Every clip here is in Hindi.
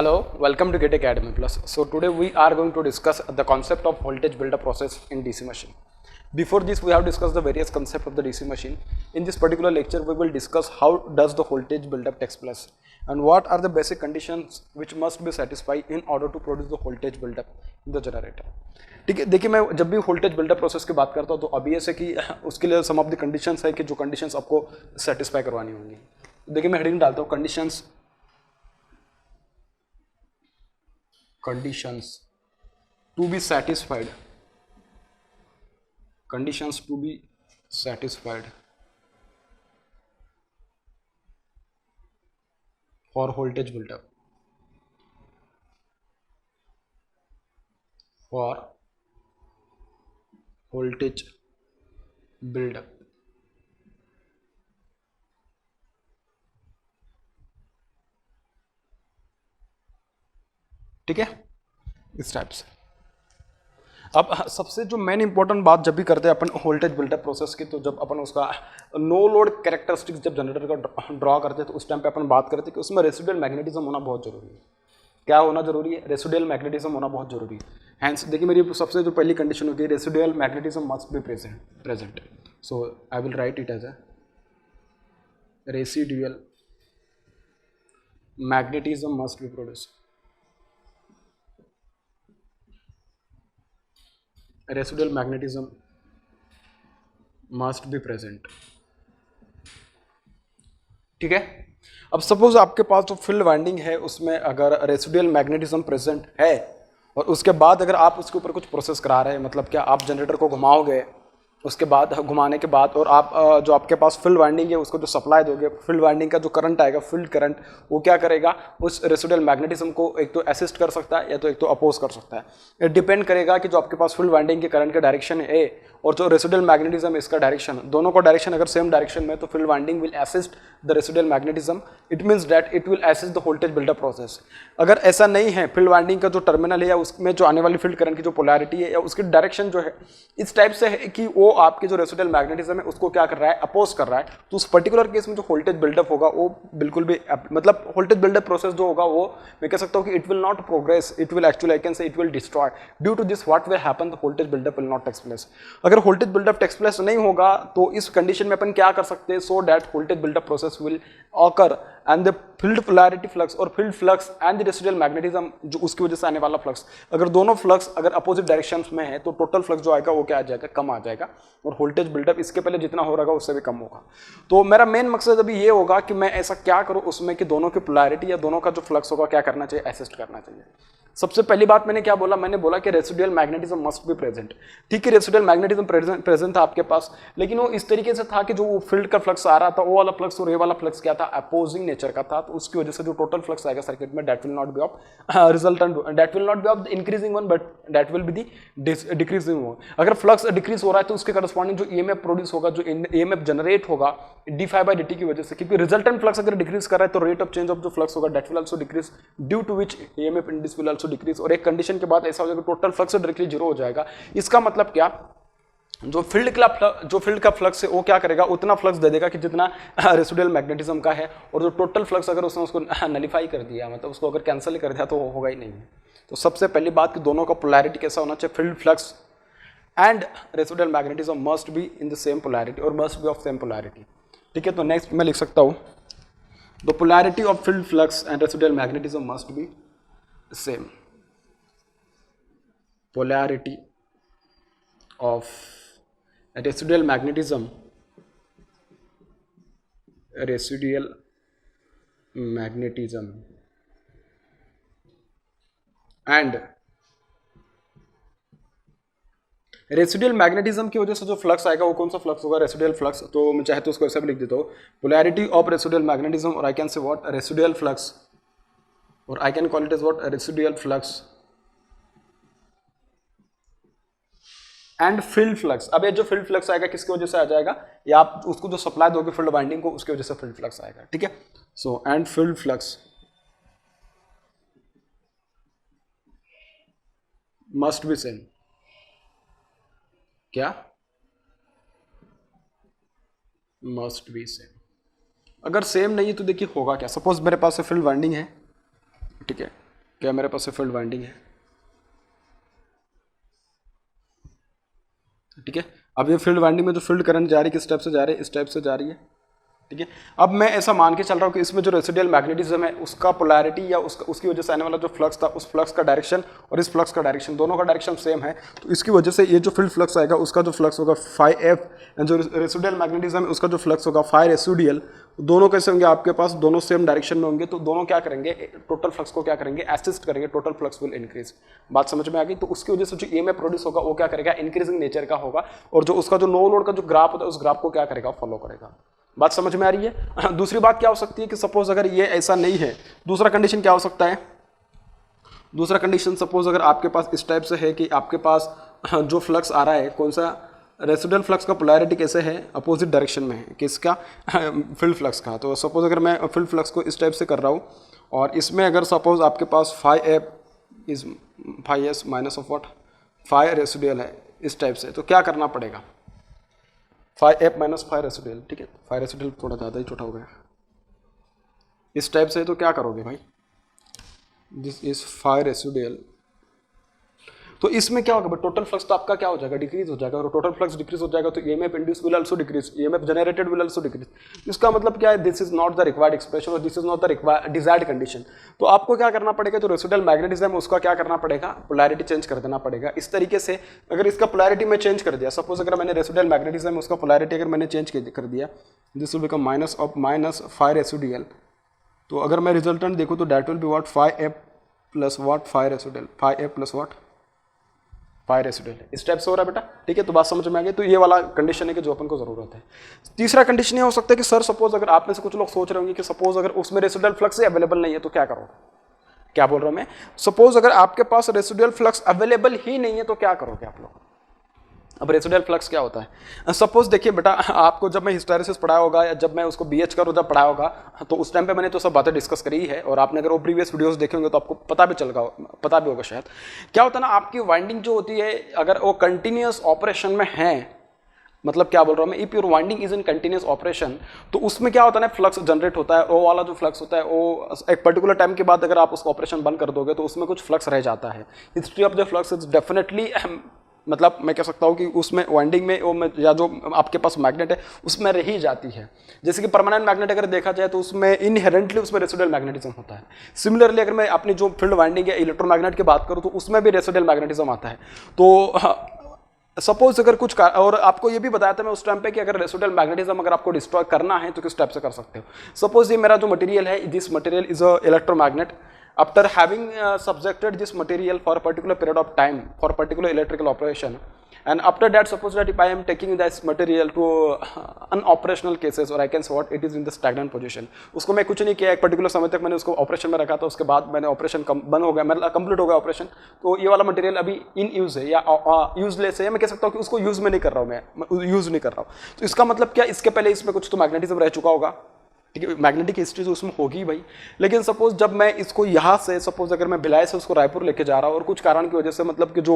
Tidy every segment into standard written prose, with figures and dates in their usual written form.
Hello, welcome to Git Academy Plus. So today we are going to discuss the concept of voltage buildup process in DC machine. Before this, we have discussed the various concepts of the DC machine. In this particular lecture, we will discuss how does the voltage buildup takes place and what are the basic conditions which must be satisfied in order to produce the voltage buildup in the generator. ठीक है, देखिए मैं जब भी वोल्टेज बिल्डअप प्रोसेस की बात करता हूँ तो ऑब्वियस है कि उसके लिए सम ऑफ द कंडीशंस है कि जो कंडीशंस आपको सेटिस्फाई करवानी होंगी. देखिए मैं हेडिंग डालता हूँ conditions to be satisfied for voltage buildup ठीक है इस टाइप से. अब सबसे जो मेन इंपॉर्टेंट बात जब भी करते हैं अपन वोल्टेज बिल्डअप प्रोसेस की, तो जब अपन उसका नो लोड कैरेक्टरिस्टिक्स जब जनरेटर का ड्रॉ करते हैं तो उस टाइम पे अपन बात करते हैं कि उसमें रेसिडुअल मैग्नेटिज्म होना बहुत जरूरी है. क्या होना जरूरी है? रेसिडुअल मैग्नेटिज्म होना बहुत जरूरी है. हैंस देखिए मेरी सबसे जो पहली कंडीशन होगी residual magnetism must be present. So I will write it as a residual magnetism must be produce. Residual magnetism must be present. ठीक है. अब सपोज आपके पास जो फील्ड वाइंडिंग है उसमें अगर रेसिडुअल मैग्नेटिज्म प्रेजेंट है और उसके बाद अगर आप उसके ऊपर कुछ प्रोसेस करा रहे हैं, मतलब क्या आप जनरेटर को घुमाओगे, उसके बाद घुमाने के बाद और आप जो आपके पास फील्ड वाइंडिंग है उसको जो सप्लाई दोगे, फील्ड वाइंडिंग का जो करंट आएगा फील्ड करंट, वो क्या करेगा उस रेसिडुअल मैग्नेटिज्म को एक तो असिस्ट कर सकता है या तो एक तो अपोज कर सकता है. ये डिपेंड करेगा कि जो आपके पास फील्ड वाइंडिंग के करंट का डायरेक्शन है ए और जो रेसिडुअल मैग्नेटिज्म है इसका डायरेक्शन, दोनों का डायरेक्शन अगर सेम डायरेक्शन में तो field winding will assist the residual magnetism. It means that it will assist the voltage buildup process. अगर ऐसा नहीं है, फील्ड वाइंडिंग का जो टर्मिनल है या उसमें जो आने वाली फील्ड करंट की जो पोलैरिटी है या उसकी डायरेक्शन जो है इस टाइप से है कि वो आपके जो रेसिडुअल मैग्नेटिज्म है उसको क्या कर रहा है, अपोज कर रहा है, तो उस पर्टिकुलर केस में जो वोल्टेज बिल्डअप होगा वो बिल्कुल भी मतलब वोल्टेज बिल्डअप प्रोसेस जो होगा वो मैं कह सकता हूँ कि it will not progress, it will actually I can say it will destroy. Due to this what will happen, the voltage buildup will not takes place. अगर वोल्टेज बिल्डअप टेक्स प्लेस नहीं होगा तो इस कंडीशन में अपन क्या कर सकते हैं, so that voltage buildup process will occur and the field polarity flux और field flux and the residual magnetism जो उसकी वजह से आने वाला फ्लक्स, अगर दोनों फ्लक्स अगर अपोजिट डायरेक्शन में है तो टोटल फ्लक्स जो आएगा वो क्या आ जाएगा, कम आ जाएगा और वोल्टेज बिल्डअप इसके पहले जितना हो रहा उससे भी कम होगा. तो मेरा मेन मकसद अभी ये होगा कि मैं ऐसा क्या करूं उसमें कि दोनों की पोलैरिटी या दोनों का जो फ्लक्स होगा क्या करना चाहिए, असिस्ट करना चाहिए. सबसे पहली बात मैंने क्या बोला, मैंने बोला कि residual magnetism must be present. ठीक है, रेसिडुअल मैग्नेटिज्म प्रेजेंट था आपके पास, लेकिन वो इस तरीके से था कि जो फील्ड का फ्लक्स आ रहा था वो वाला फ्लक्स और ये वाला फ्लक्स क्या था, अपोजिंग नेचर का था. तो उसकी वजह से जो टोटल फ्लक्स आएगा सर्किट में that will not be of resultant, that will not be of the increasing one but that will be the decreasing one. अगर फ्लक्स डिक्रीज हो रहा है तो उसके करस्पॉन्डिंग जो ईएमएफ प्रोड्यूस होगा, जो ईएमएफ जनरेट होगा d∅dt की वजह से, क्योंकि रिजल्टेंट फ्लक्स अगर डिक्रीज कर रहा है तो रेट ऑफ चेंज ऑफ जो फ्लक्स होगा that will also decrease, due to which EMF induce will also decrease. और एक कंडीशन के बाद ऐसा हो जाएगा टोटल फ्लक्स डायरेक्टली जीरो हो जाएगा. इसका मतलब क्या, जो फील्ड का फ्लक्स है वो क्या करेगा, उतना फ्लक्स दे देगा कि जितना रेसिडुअल मैग्नेटिज्म का है, और जो टोटल फ्लक्स अगर उसने उसको नलिफाई कर दिया, मतलब उसको अगर कैंसिल ही कर दिया तो वो होगा ही नहीं. तो सबसे पहली बात कि दोनों का पोलैरिटी कैसा होना चाहिए, field flux and residual magnetism must be in the same polarity और must be of same polarity. ठीक है, तो नेक्स्ट मैं लिख सकता हूँ the polarity of field flux and residual magnetism must be same. Polarity of residual magnetism and residual magnetism की वजह से जो फ्लक्स आएगा वो कौन सा फ्लक्स होगा, रेसिडुअल फ्लक्स. तो मैं चाहे तो उसको ऐसा भी लिख देता हूँ पोलैरिटी ऑफ रेसिडुअल मैग्नेटिज्म, और I can say what, residual flux, और I can call it as what, residual flux and field flux. अब ये जो फील्ड फ्लक्स आएगा किसकी वजह से आ जाएगा, या आप उसको जो सप्लाई दोगे फील्ड वाइंडिंग को उसकी वजह से फील्ड फ्लक्स आएगा. ठीक है, so and field flux must be same. क्या मस्ट बी सेम. अगर सेम नहीं है तो देखिए होगा क्या, सपोज मेरे पास फील्ड वाइंडिंग है, ठीक है, क्या मेरे पास फील्ड वाइंडिंग है, ठीक है। अब ये फील्ड वाइंडिंग में जो फील्ड करंट जा रही है किस टाइप से जा रही है, इस टाइप से जा रही है, ठीक है। अब मैं ऐसा मान के चल रहा हूँ कि इसमें जो रेसिडियल मैग्नेटिज्म है उसका पोलैरिटी या उसकी वजह से आने वाला जो फ्लक्स था उस फ्लक्स का डायरेक्शन और इस फ्लक्स का डायरेक्शन दोनों का डायरेक्शन सेम है, तो इसकी वजह से ये जो फील्ड फ्लक्स आएगा उसका जो फ्लक्स होगा फाई एफ, जो रेसिडियल मैग्नेटिज्म है उसका जो फ्लक्स होगा फाई रेसिडियल, दोनों कैसे होंगे आपके पास, दोनों सेम डायरेक्शन में होंगे, तो दोनों क्या करेंगे, टोटल फ्लक्स को क्या करेंगे, असिस्ट करेंगे, टोटल फ्लक्स विल इंक्रीज। बात समझ में आ गई। तो उसकी वजह से जो ईएमएफ प्रोड्यूस होगा वो क्या करेगा, इंक्रीजिंग नेचर का होगा, और जो उसका जो नो लोड का जो ग्राफ होता है उस ग्राफ को क्या करेगा, फॉलो करेगा। बात समझ में आ रही है। दूसरी बात क्या हो सकती है कि सपोज अगर ये ऐसा नहीं है, दूसरा कंडीशन क्या हो सकता है, दूसरा कंडीशन सपोज अगर आपके पास इस टाइप से है कि आपके पास जो फ्लक्स आ रहा है कौन सा, रेसिडुअल फ्लक्स का पोलैरिटी कैसे है, अपोजिट डायरेक्शन में है, किसका, फील्ड फ्लक्स का। तो सपोज अगर मैं फील्ड फ्लक्स को इस टाइप से कर रहा हूँ और इसमें अगर सपोज आपके पास phi F is phi S minus of what, phi residual है इस टाइप से, तो क्या करना पड़ेगा, phi F minus phi residual, ठीक है। फाई रेसिडुअल थोड़ा ज़्यादा ही छोटा हो गया इस टाइप से, तो क्या करोगे भाई, दिस इज फाई रेसिडुअल, तो इसमें क्या होगा, टोटल फ्लक्स तो आपका क्या हो जाएगा, डिक्रीज हो जाएगा, और टोटल फ्लक्स डिक्रीज हो जाएगा तो EMF induce will also decrease, EMF generated will also decrease. इसका मतलब क्या है, this is not the required expression और this is not the desired condition. तो आपको क्या करना पड़ेगा, जो रेसिडुअल मैग्नेटिज्म है उसका क्या करना पड़ेगा, पोलैरिटी चेंज कर देना पड़ेगा। इस तरीके से अगर इसका पोलैरिटी में चेंज कर दिया, सपोज अगर मैंने रेसिडुअल मैग्नेटिज्म है उसका पोलैरिटी अगर मैंने चेंज कर दिया, this will become minus of minus phi residual, तो अगर मैं रिजल्टेंट देखूँ तो that will be what, phi F plus what, phi residual, phi F plus what, phi residual, इस टाइप से हो रहा है बेटा, ठीक है। तो बात समझ में आ गई। तो ये वाला कंडीशन है कि जो अपन को जरूरत है। तीसरा कंडीशन ये हो सकता है कि सर सपोज अगर आप में से कुछ लोग सोच रहे होंगे कि सपोज अगर उसमें रेसिडुअल फ्लक्स अवेलेबल नहीं है तो क्या करोगे, क्या बोल रहा हूं मैं, सपोज अगर आपके पास रेसिडुअल फ्लक्स अवेलेबल ही नहीं है तो क्या करोगे आप लोग। अब रेसिडुअल फ्लक्स क्या होता है, सपोज देखिए बेटा, आपको जब मैं हिस्टैरिसीस पढ़ाया होगा या जब मैं उसको बीएच करूँ जब पढ़ाया होगा तो उस टाइम पे मैंने तो सब बातें डिस्कस करी है, और आपने अगर वो प्रीवियस वीडियोस देखे होंगे तो आपको पता भी होगा शायद। क्या होता है ना, आपकी वाइंडिंग जो होती है अगर वो कंटिन्यूस ऑपरेशन में है, मतलब क्या बोल रहा हूँ मैं, if your winding is in continuous operation, तो उसमें क्या होता है ना, फ्लक्स जनरेट होता है, वो वाला जो फ्लक्स होता है वो एक पर्टिकुलर टाइम के बाद अगर आप उसका ऑपरेशन बंद कर दोगे तो उसमें कुछ फ्लक्स रह जाता है। History of the flux is definitely, मतलब मैं कह सकता हूँ कि उसमें वाइंडिंग में वो या जो आपके पास मैग्नेट है उसमें रह ही जाती है। जैसे कि परमानेंट मैग्नेट अगर देखा जाए तो उसमें इनहेरेंटली उसमें रेसिडुअल मैग्नेटिज्म होता है। सिमिलरली अगर मैं अपनी जो फील्ड वाइंडिंग है इलेक्ट्रोमैग्नेट की बात करूँ तो उसमें भी रेसिडुअल मैग्नेटिज्म आता है। तो सपोज अगर कुछ और आपको ये भी बताया था मैं उस टाइम पे कि अगर रेसिडुअल मैग्नेटिज्म अगर आपको डिस्ट्रॉय करना है तो किस टाइप से कर सकते हो। सपोज ये मेरा जो मटेरियल है, this material is a electromagnet, after having subjected this material for a particular period of time for particular electrical operation, and after that suppose that if I am taking this material to unoperational cases, or I can say what, it is in the stagnant position, उसको मैं कुछ नहीं किया, एक पर्टिकुलर समय तक मैंने उसको ऑपरेशन में रखा था, उसके बाद मैंने ऑपरेशन बंद हो गया, मतलब कंप्लीट हो गया ऑपरेशन, तो ये वाला मटेरियल अभी इन यूज है या यूजलेस है, या मैं कह सकता हूँ कि उसको यूज में नहीं कर रहा हूँ, मैं यूज नहीं कर रहा हूँ। तो इसका मतलब क्या, इसके पहले इसमें कुछ तो मैग्नेटिज्म रह चुका होगा, ठीक है, मैग्नेटिक हिस्ट्री तो उसमें होगी भाई। लेकिन सपोज जब मैं इसको यहाँ से सपोज अगर मैं भिलाई से उसको रायपुर लेके जा रहा हूँ और कुछ कारण की वजह से, मतलब कि जो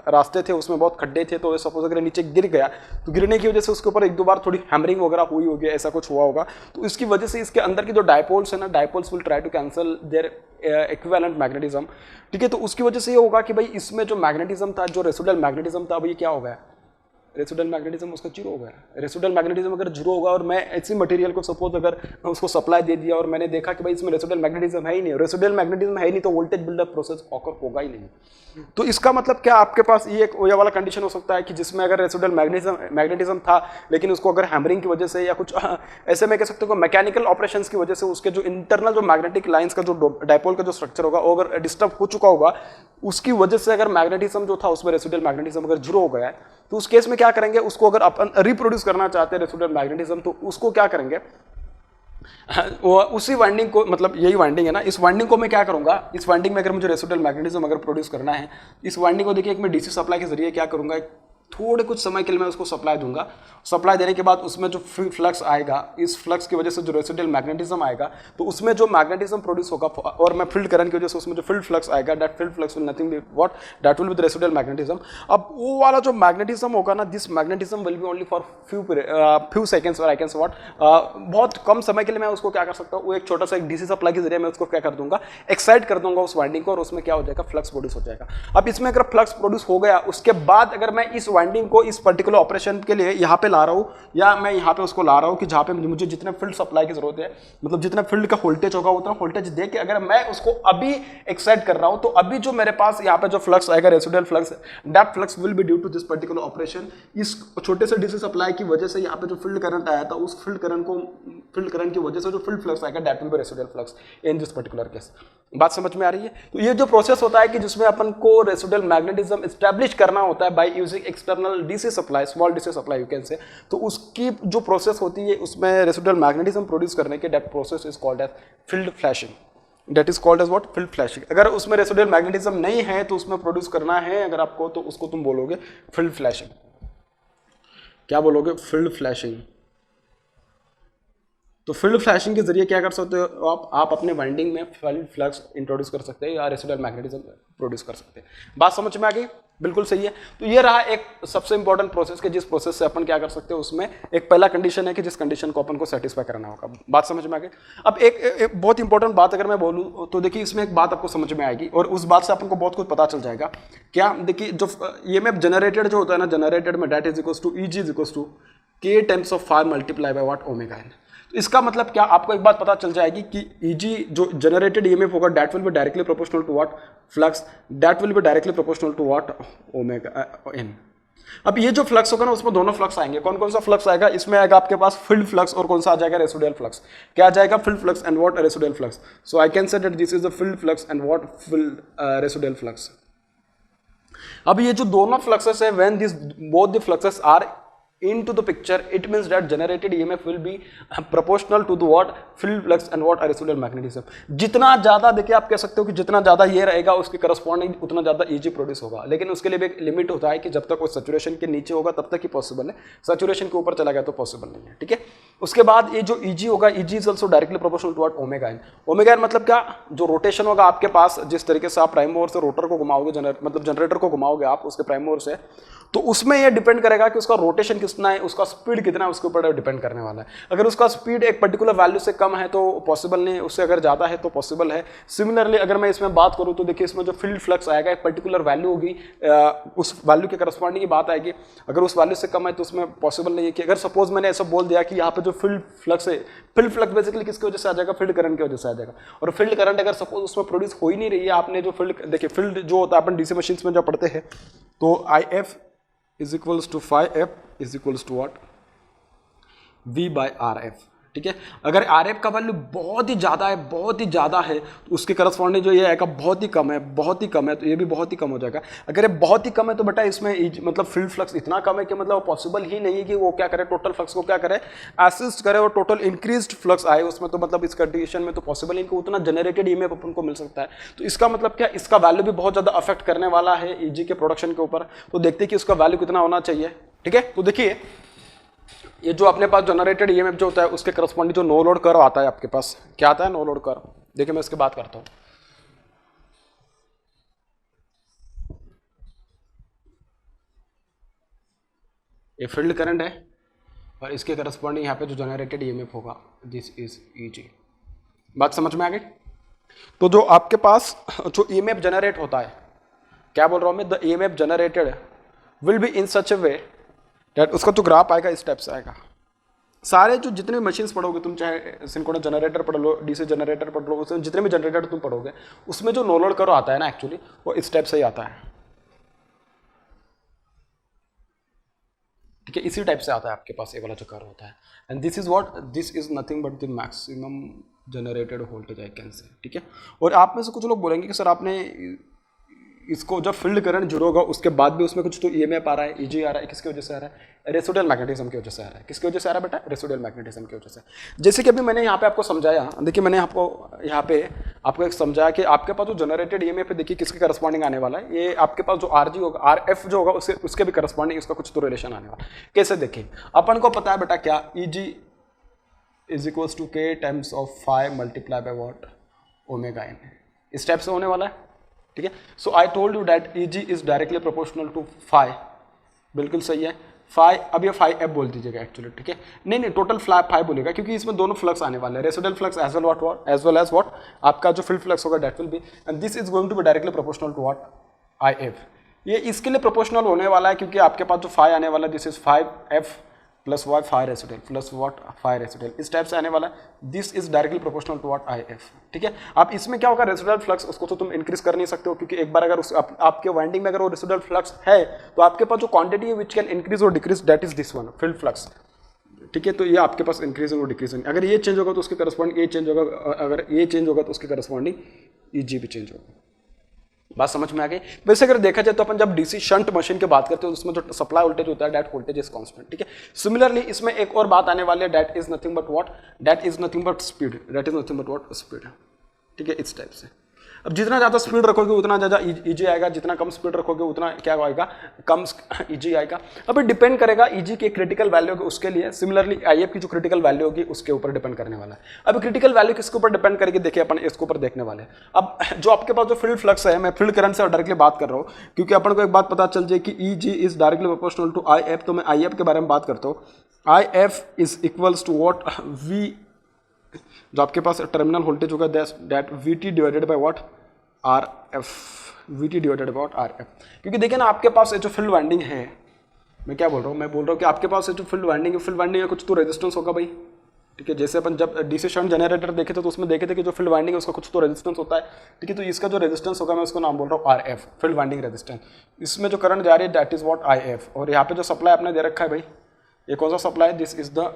रास्ते थे उसमें बहुत खड्डे थे, तो सपोज अगर नीचे गिर गया तो गिरने की वजह से उसके ऊपर एक दो बार थोड़ी हैमरिंग वगैरह हुई होगी, ऐसा कुछ हुआ होगा, तो इसकी वजह से इसके अंदर की जो डायपोल्स है ना, dipoles will try to cancel their equivalent magnetism, ठीक है। तो उसकी वजह से ये होगा कि भाई इसमें जो मैग्नेटिज्म था, जो रेसिडुअल मैग्नेटिज्म था, भाई क्या हो गया, रेसिडुअल मैग्नेटिज्म उसका जीरो हो गया। रेसिडुअल मैग्नेटिज्म अगर जीरो होगा और मैं ऐसी मटेरियल को सपोज अगर उसको सप्लाई दे दिया और मैंने देखा कि भाई इसमें रेसिडुअल मैग्नेटिज्म है ही नहीं, रेसिडुअल मैग्नेटिज्म है ही नहीं, तो वोल्टेज बिल्डअप प्रोसेस ऑकर होगा ही नहीं। तो इसका मतलब क्या, आपके पास ये एक वाला कंडीशन हो सकता है कि जिसमें अगर रेसिडुअल मैग्नेटिज्म था लेकिन उसको अगर हैमरिंग की वजह से या कुछ ऐसे मैं कह सकता हूँ मैकेनिकल ऑपरेशंस की वजह से उसके जो इंटरनल जो मैग्नेटिक लाइंस का जो डायपोल का जो स्ट्रक्चर होगा वो अगर डिस्टर्ब हो चुका होगा, उसकी वजह से अगर मैग्नेटिज्म जो था उसमें रेसिडुअल मैग्नेटिज्म अगर जीरो हो गया है, तो उस केस में क्या करेंगे, उसको अगर अपन रिप्रोड्यूस करना चाहते हैं रेसिडुअल मैग्नेटिज्म, तो उसको क्या करेंगे, वो उसी वाइंडिंग को, मतलब यही वाइंडिंग है ना, इस वाइंडिंग को मैं क्या करूंगा, इस वाइंडिंग में अगर मुझे रेसिडुअल मैग्नेटिज्म अगर प्रोड्यूस करना है, इस वाइंडिंग को देखिए एक मैं डीसी सप्लाई के जरिए क्या करूंगा, थोड़े कुछ समय के लिए मैं उसको सप्लाई दूंगा। सप्लाई देने के बाद उसमें जो फ्लक्स आएगा, इस फ्लक्स की वजह से जो रेसिडुअल मैग्नेटिज्म आएगा, तो उसमें जो मैग्नेटिज्म प्रोड्यूस होगा और मैं फील्ड करंट की वजह से उसमें जो फील्ड फ्लक्स आएगा, that field flux will nothing be what, that will be the residual magnetism. अब वो वाला जो मैग्नेटिज्म होगा ना, this magnetism will be only for few seconds, और आई कैन से व्हाट, बहुत कम समय के लिए मैं उसको क्या कर सकता हूँ, वो एक छोटा सा एक डीसी सप्लाई के जरिए मैं उसको क्या कर दूंगा, एक्साइट कर दूंगा उस वाइंडिंग को, और उसमें क्या हो जाएगा, फ्लक्स प्रोड्यूस हो जाएगा। अब इसमें अगर फ्लक्स प्रोड्यूस हो गया, उसके बाद अगर मैं इस वाइंडिंग को इस पर्टिकुलर ऑपरेशन के लिए यहाँ पे ला रहा हूँ, या मैं यहाँ पे उसको ला रहा हूँ कि जहाँ पे मुझे जितने फील्ड सप्लाई की जरूरत है, मतलब जितना फील्ड का वोल्टेज होगा उतना वोल्टेज दे के अगर मैं उसको अभी एक्साइट कर रहा हूँ, तो अभी जो मेरे पास यहाँ पे जो फ्लक्स आएगा, residual flux, that flux will be due to this particular operation. इस छोटे से डीसी सप्लाई की वजह से यहाँ पे जो फील्ड करंट आया था, उस फील्ड करंट की वजह से जो फील्ड फ्लक्स आएगा, that will B residual flux in this particular case. बात समझ में आ रही है? तो ये जो प्रोसेस होता है कि जिसमें अपन को रेसिडुअल मैग्नेटिज्म एस्टैब्लिश करना होता है by using external DC supply, small DC supply you can say, तो उसकी जो प्रोसेस होती है उसमें रेसिडुअल मैग्नेटिज्म प्रोड्यूस करने के, that process is called as field flashing. That is called as what, field flashing. अगर उसमें रेसिडुअल मैग्नेटिज्म नहीं है तो उसमें प्रोड्यूस करना है अगर आपको, तो उसको तुम बोलोगे फील्ड फ्लैशिंग। क्या बोलोगे? Field flashing. तो फील्ड फ्लैशिंग के जरिए क्या कर सकते हो आप अपने वाइंडिंग में फील्ड फ्लक्स इंट्रोड्यूस कर सकते हैं या रेसिडुअल मैग्नेटिज्म प्रोड्यूस कर सकते हैं। बात समझ में आ गई? बिल्कुल सही है। तो ये रहा एक सबसे इंपॉर्टेंट प्रोसेस के जिस प्रोसेस से अपन क्या कर सकते हैं, उसमें एक पहला कंडीशन है कि जिस कंडीशन को अपन को सेटिस्फाई करना होगा। बात समझ में आ गई? अब एक बहुत इंपॉर्टेंट बात अगर मैं बोलूँ तो देखिए, इसमें एक बात आपको समझ में आएगी और उस बात से अपन को बहुत कुछ पता चल जाएगा। क्या? देखिए, जो ईएमएफ जनरेटेड जो होता है ना, जनरेटेड में that is equals to E G is equals to K times of phi multiply by what, omega N. तो इसका मतलब क्या, आपको एक बात पता चल जाएगी कि ईजी जो जनरेटेड ईएमएफ होगा, that will be directly proportional to what, flux, that will be directly proportional to what, omega N. अब ये जो फ्लक्स होगा ना, उसमें दोनों फ्लक्स आएंगे। कौन कौन सा फ्लक्स आएगा? इसमें आएगा आपके पास फील्ड फ्लक्स और कौन सा आ जाएगा, रेसिडुअल फ्लक्स। क्या आ जाएगा? Field flux and what, residual flux. So I can say that this is the field flux and what, field residual flux. अब ये जो दोनों फ्लक्सेस है, when this both the fluxes are into the picture, it means that generated EMF will be proportional to the what, field flux and what, residual magnetism। जितना ज्यादा, देखिए आप कह सकते हो कि जितना ज्यादा ये रहेगा उसके करस्पॉन्डिंग उतना ज्यादा EG प्रोड्यूस होगा, लेकिन उसके लिए भी एक लिमिट होता है कि जब तक वो सैचुरेशन के नीचे होगा तब तक ही पॉसिबल है, सैचुरेशन के ऊपर चला गया तो पॉसिबल नहीं है। ठीक है, उसके बाद ये जो EG होगा, EG is also directly proportional to what, omega N. Omega N मतलब क्या? जो रोटेशन होगा आपके पास, जिस तरीके से आप प्राइम मूवर से रोटर को घुमाओगे, मतलब जनरेटर को घुमाओगे आप उसके प्राइम मूवर से, तो उसमें यह डिपेंड करेगा कि उसका रोटेशन कितना है, उसका स्पीड कितना है, उसके ऊपर डिपेंड करने वाला है। अगर उसका स्पीड एक पर्टिकुलर वैल्यू से कम है तो पॉसिबल नहीं है, उससे अगर ज़्यादा है तो पॉसिबल है। सिमिलरली अगर मैं इसमें बात करूँ तो देखिए, इसमें जो फील्ड फ्लक्स आएगा एक पर्टिकुलर वैल्यू होगी, उस वैल्यू के करस्पॉन्डिंग की बात आएगी। अगर उस वैल्यू से कम है तो उसमें पॉसिबल नहीं है कि, अगर सपोज मैंने ऐसा बोल दिया कि यहाँ पे जो फील्ड फ्लक्स है, फील्ड फ्लक्स बेसिकली किसकी वजह से आ जाएगा, फील्ड करंट की वजह से आ जाएगा। और फील्ड करंट अगर सपोज उसमें प्रोड्यूस हो ही नहीं रही है, आपने जो फील्ड, देखिए फील्ड जो होता है अपन डीसी मशीन में जो पढ़ते हैं, तो IF is equals to phi f is equals to what, V by RF। ठीक है, अगर RF का वैल्यू बहुत ही ज़्यादा है, बहुत ही ज़्यादा है, तो उसके करस्पॉन्डिंग जो ये आएगा बहुत ही कम है, बहुत ही कम है, तो ये भी बहुत ही कम हो जाएगा। अगर ये बहुत ही कम है तो बेटा इसमें मतलब फील्ड फ्लक्स इतना कम है कि मतलब वो पॉसिबल ही नहीं है कि वो क्या करे, टोटल फ्लक्स को क्या करे, असिस्ट करे और टोटल इंक्रीज्ड फ्लक्स आए उसमें। तो मतलब इस कंडीशन में तो पॉसिबल नहीं कि उतना जनरेटेड ईएमएफ अपन को मिल सकता है। तो इसका मतलब क्या, इसका वैल्यू भी बहुत ज़्यादा अफेक्ट करने वाला है EG के प्रोडक्शन के ऊपर। तो देखते हैं कि उसका वैल्यू कितना होना चाहिए। ठीक है, तो देखिए ये जो अपने पास जनरेटेड ईएमएफ जो होता है उसके करस्पॉन्डिंग जो नो लोड कर्व आता है आपके पास, क्या आता है, नो लोड कर्व। देखिए मैं इसकी बात करता हूं, ये फील्ड करंट है और इसके करस्पॉन्डिंग यहाँ पे जो जनरेटेड ईएमएफ होगा, दिस इज EG। बात समझ में आ गई? तो जो आपके पास जो ईएमएफ जनरेट होता है, क्या बोल रहा हूं मैं, the EMF generated will be in such A way that, उसका जो ग्राफ आएगा इस टाइप से आएगा। सारे जो जितने भी मशीन्स पढ़ोगे तुम, चाहे सिंक्रोनस जनरेटर पढ़ लो, डीसी जनरेटर पढ़ लो, उसमें जितने भी जनरेटर तुम पढ़ोगे उसमें जो नो लोड कर्व आता है ना, एक्चुअली वो इस टाइप से ही आता है। ठीक है, इसी टाइप से आता है आपके पास ये वाला जो कर्व होता है। And this is what, this is nothing but the maximum generated voltage I can से। ठीक है, और आप में से कुछ लोग बोलेंगे कि सर आपने इसको जब फील्ड करंट जीरो होगा उसके बाद भी उसमें कुछ तो ईएमएफ आ रहा है, ईजी आ रहा है, किसकी वजह से आ रहा है? रेसिडुअल मैग्नेटिज्म की वजह से आ रहा है। किसकी वजह से आ रहा है बेटा? रेसिडुअल मैग्नेटिज्म की वजह से। जैसे कि अभी मैंने यहाँ पे आपको समझाया, देखिए मैंने आपको एक समझाया कि आपके पास जो जनरेटेड ईएमएफ है, देखिए किसके करस्पॉन्डिंग आने वाला है, ये आपके पास जो आरजी होगा, आरएफ जो होगा उसके भी करस्पॉन्डिंग इसका कुछ तो रिलेशन आने वाला है। कैसे? देखिए अपन को पता है बेटा क्या, E G is equals to K times of phi multiply by what? Omega N. इस टाइप से होने वाला है, ठीक है। So I told you that E G is directly proportional to phi, बिल्कुल सही है। फाइव, अब ये 5F बोल दीजिएगा एक्चुअली, ठीक है। नहीं टोटल 5 बोलेगा क्योंकि इसमें दोनों फ्लक्स आने वाले हैं, residual flux as well as what आपका जो फील्ड फ्लक्स होगा that will be, and this is going to be directly proportional to what? IF। ये इसके लिए प्रोपोर्शनल होने वाला है क्योंकि आपके पास जो 5 आने वाला है this is 5F plus why 5 residual plus what 5 residual, इस टाइप से आने वाला है। This is directly proportional to what? IF, ठीक है। अब इसमें क्या होगा, रेसिडुअल फ्लक्स उसको तो तुम इंक्रीज कर नहीं सकते हो क्योंकि एक बार अगर आपके वाइंडिंग में अगर वो रेसिडुअल फ्लक्स है तो आपके पास जो क्वांटिटी है विच कैन इंक्रीज और decrease that is this one, field flux, ठीक है। तो ये आपके पास इंक्रीज और डिक्रीज, अगर ये चेंज होगा तो उसके करस्पॉन्डिंग ये चेंज होगा, अगर ये चेंज होगा तो उसके करस्पॉन्डिंग EG भी चेंज होगा। बात समझ में आ गई? वैसे अगर देखा जाए तो अपन जब डीसी शंट मशीन की बात करते हैं तो उसमें जो सप्लाई वोल्टेज होता है दैट वोल्टेज इज कांस्टेंट, ठीक है। सिमिलरली इसमें एक और बात आने वाली है, that is nothing but what? That is nothing but speed, that is nothing but what? Speed, ठीक है, इस टाइप से। अब जितना ज़्यादा स्पीड रखोगे उतना ज़्यादा EG आएगा, जितना कम स्पीड रखोगे उतना क्या आएगा? कम EG आएगा। अब ये डिपेंड करेगा EG की क्रिटिकल वैल्यू होगी उसके लिए, सिमिलरली IF की जो क्रिटिकल वैल्यू होगी उसके ऊपर डिपेंड करने वाला है। अब क्रिटिकल वैल्यू किसके ऊपर डिपेंड करेगी, देखिए अपन इसके ऊपर देखने वाले हैं। अब जो आपके पास जो फील्ड फ्लक्स है, मैं फील्ड करंट से डायरेक्टली बात कर रहा हूँ क्योंकि अपन को एक बात पता चल जाए कि EG is directly proportional to IF, तो मैं IF के बारे में बात करता हूँ। IF is equals to what? V, जो आपके पास टर्मिनल वोल्टेज होगा that VT divided by what? RF, VT divided by RF। क्योंकि देखिए ना आपके पास जो फील्ड वाइंडिंग है, मैं क्या बोल रहा हूँ, मैं बोल रहा हूँ कि आपके पास जो फील्ड वाइंडिंग है, फील्ड वाइंडिंग में कुछ तो रेजिस्टेंस होगा भाई, ठीक है। जैसे अपन जब डीसी शंट जनरेटर देखे थे तो उसमें देखे थे कि जो फील्ड वाइंडिंग है उसका कुछ तो रेजिस्टेंस होता है, ठीक है। तो इसका जो रेजिस्टेंस होगा मैं उसको नाम बोल रहा हूँ RF, फील्ड वाइंडिंग रेजिस्टेंस। इसमें जो करंट जा रही है दैट इज व्हाट? IF। और यहाँ पे जो सप्लाई आपने दे रखा है भाई, ये कौन सा सप्लाई है? This is the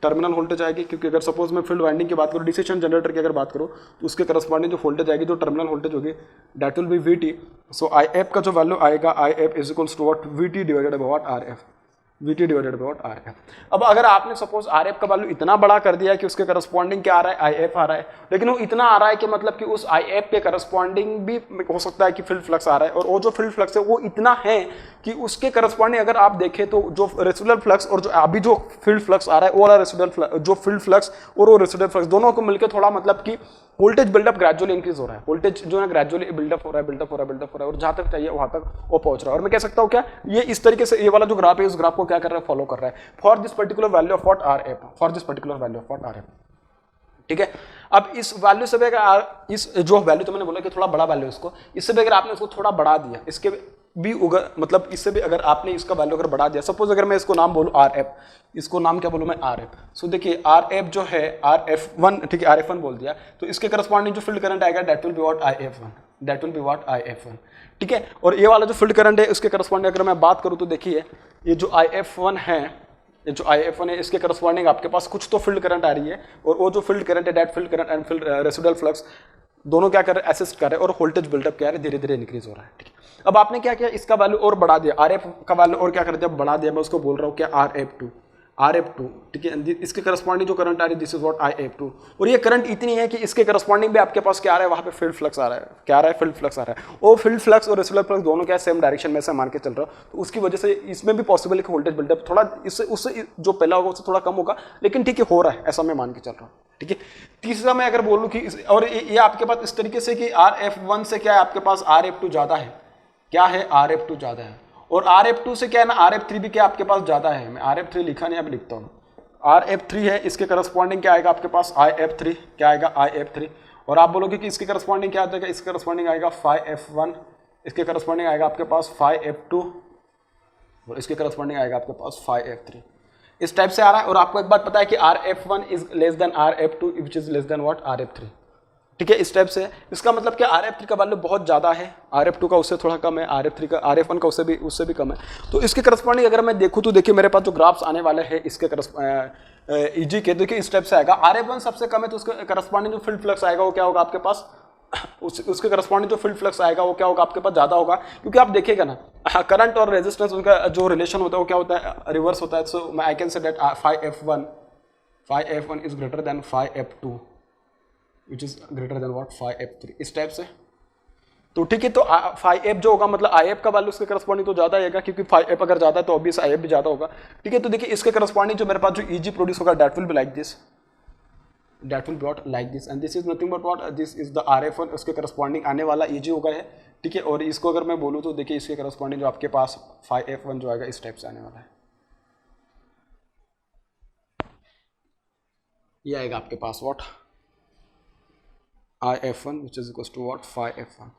terminal voltage आएगी, क्योंकि अगर सपोज मैं फील्ड वाइंडिंग की बात करूँ, डीसी शंट जनरेटर की अगर बात करूँ तो उसके करस्पॉन्डिंग जो वोल्टेज आएगी, जो टर्मिनल वोल्टेज होगी that will be VT। So IF का जो वैल्यू आएगा, IF is equals to what? VT divided by what? RF, VT divided by what? RF। अब अगर आपने सपोज RF का वैल्यू इतना बड़ा कर दिया कि उसके करस्पॉन्डिंग क्या आ रहा है? IF आ रहा है, लेकिन वो इतना आ रहा है कि मतलब कि उस IF के करस्पॉन्डिंग भी हो सकता है कि फील्ड फ्लक्स आ रहा है, और वो जो फील्ड फ्लक्स है वो इतना है कि उसके करस्पॉन्डिंग अगर आप देखें तो जो रेसिडुअल फ्लक्स और जो अभी जो फील्ड फ्लक्स आ रहा है वो वाला रेसिडुअल जो फील्ड फ्लक्स और वो रेसिडुअल फ्लक्स दोनों को मिलकर थोड़ा मतलब कि वोल्टेज बिल्डअप ग्रेजुअली इंक्रीज हो रहा है, वोल्टेज जो है ग्रेजुअली बिल्डअप हो रहा है, और जहां तक चाहिए वहां तक वो पहुंच रहा है। और मैं कह सकता हूं क्या, ये इस तरीके से ये वाला जो ग्राफ है उस ग्राफ को क्या कर रहा है? फॉलो कर रहा है for this particular value of what? RF, for this particular value of what? RF, ठीक है। अब इस वैल्यू से भी अगर इस जो वैल्यू तो मैंने बोला कि थोड़ा बड़ा वैल्यू इसको, इससे भी अगर आपने इसको थोड़ा बढ़ा दिया, इसके भी मतलब इससे भी अगर आपने इसका वैल्यू अगर बढ़ा दिया, सपोज अगर मैं इसको नाम बोलूं RF, इसको नाम क्या बोलूं मैं? RF। सो देखिए RF जो है RF1, ठीक है, RF1 बोल दिया तो इसके करस्पॉन्डिंग जो फील्ड करंट आएगा that will be what? IF1, that will be what? IF1, ठीक है। और ये वाला जो फील्ड करंट है उसके करस्पॉन्डिंग अगर मैं बात करूं तो देखिए ये जो IF1 है, ये जो IF1 है इसके करस्पॉन्डिंग आपके पास कुछ तो फील्ड करंट आ रही है, और वो जो फील्ड करंट है that field current and field residual flux दोनों क्या कर रहे हैं? असिस्ट कर रहे हैं, और वोल्टेज बिल्डअप क्या है? धीरे धीरे इंक्रीज हो रहा है, ठीक है। अब आपने क्या किया? इसका वैल्यू और बढ़ा दिया, RF का वैल्यू और क्या कर दिया? बढ़ा दिया। मैं उसको बोल रहा हूँ क्या? RF2, ठीक है। इसके करस्पॉन्डिंग जो करंट आ रही है दिस इज व्हाट? IF2। और ये करंट इतनी है कि इसके करस्पॉन्डिंग भी आपके पास क्या आ रहा है? वहां पे फील्ड फ्लक्स आ रहा है। क्या आ रहा है? फील्ड फ्लक्स आ रहा है। वो फील्ड फ्लक्स और रेसिडुअल फ्लक्स दोनों क्या सेम डायरेक्शन में से मान के चल रहा है, तो उसकी वजह से इसमें भी पॉसिबल है कि वोल्टेज बिल्डअप थोड़ा इससे उससे जो पहला होगा उससे थोड़ा कम होगा, लेकिन ठीक है हो रहा है, ऐसा मैं मान के चल रहा हूँ, ठीक है। तीसरा मैं अगर बोलूँ कि और ये आपके पास इस तरीके से कि RF1 से क्या है आपके पास? RF2 ज्यादा है। क्या है? RF2 ज्यादा है। और RF2 से क्या है ना, RF3 भी क्या आपके पास ज्यादा है। मैं RF3 लिखा नहीं, अब लिखता हूँ। RF3 है, इसके करस्पॉन्डिंग क्या आएगा आपके पास? IF3, क्या आएगा? IF3। और आप बोलोगे कि इसके करस्पॉन्डिंग क्या आएगा? इसके करस्पॉन्डिंग आएगा 5F1, इसके करस्पॉन्डिंग आएगा आपके पास 5F2, और इसके करस्पॉन्डिंग आएगा आपके पास 5F3। इस टाइप से आ रहा है। और आपको एक बात पता है कि RF1 is less than RF2 which is less than what? RF3, ठीक है। इस टाइप से इसका मतलब क्या? RF3 का वैल्यू बहुत ज्यादा है, RF2 का उससे थोड़ा कम है, RF1 का उससे भी कम है। तो इसके करस्पॉन्डिंग अगर मैं देखूं तो देखिए मेरे पास जो ग्राफ्स आने वाले हैं इसके EG के, देखिए इस टाइप से आएगा। RF1 सबसे कम है तो उसके करस्पॉन्डिंग जो फील्ड फ्लक्स आएगा वो क्या होगा आपके पास? उसके करस्पॉन्डिंग जो फील्ड फ्लक्स आएगा वो क्या होगा, आपके पास ज़्यादा होगा, क्योंकि आप देखिएगा ना करंट और रेजिस्टेंस उनका जो रिलेशन होता है वो क्या होता है, रिवर्स होता है. So I can say that phi f1 is greater than phi f2 which is greater than what, phi f3, इस टाइप से. तो ठीक है, तो phi f जो होगा मतलब I f का वैल्यू इसके करस्पॉन्डिंग तो ज्यादा आएगा, क्योंकि phi f अगर ज्यादा है तो ऑब्वियस I f भी ज्यादा होगा. ठीक है, तो देखिए इसके करस्पॉन्डिंग जो मेरे पास जो Eg प्रोड्यूस होगा that will be like this, that will be what like this, and this is nothing but what, this is the RF1, उसके करस्पॉन्डिंग आने वाला Eg होगा है. ठीक है, और इसको अगर मैं बोलूँ तो देखिए इसके करस्पॉन्डिंग जो आपके पास phi f1 जो आएगा इस टाइप से आने वाला है, ये आएगा आपके पास what IF1 which is equals to what phi f1.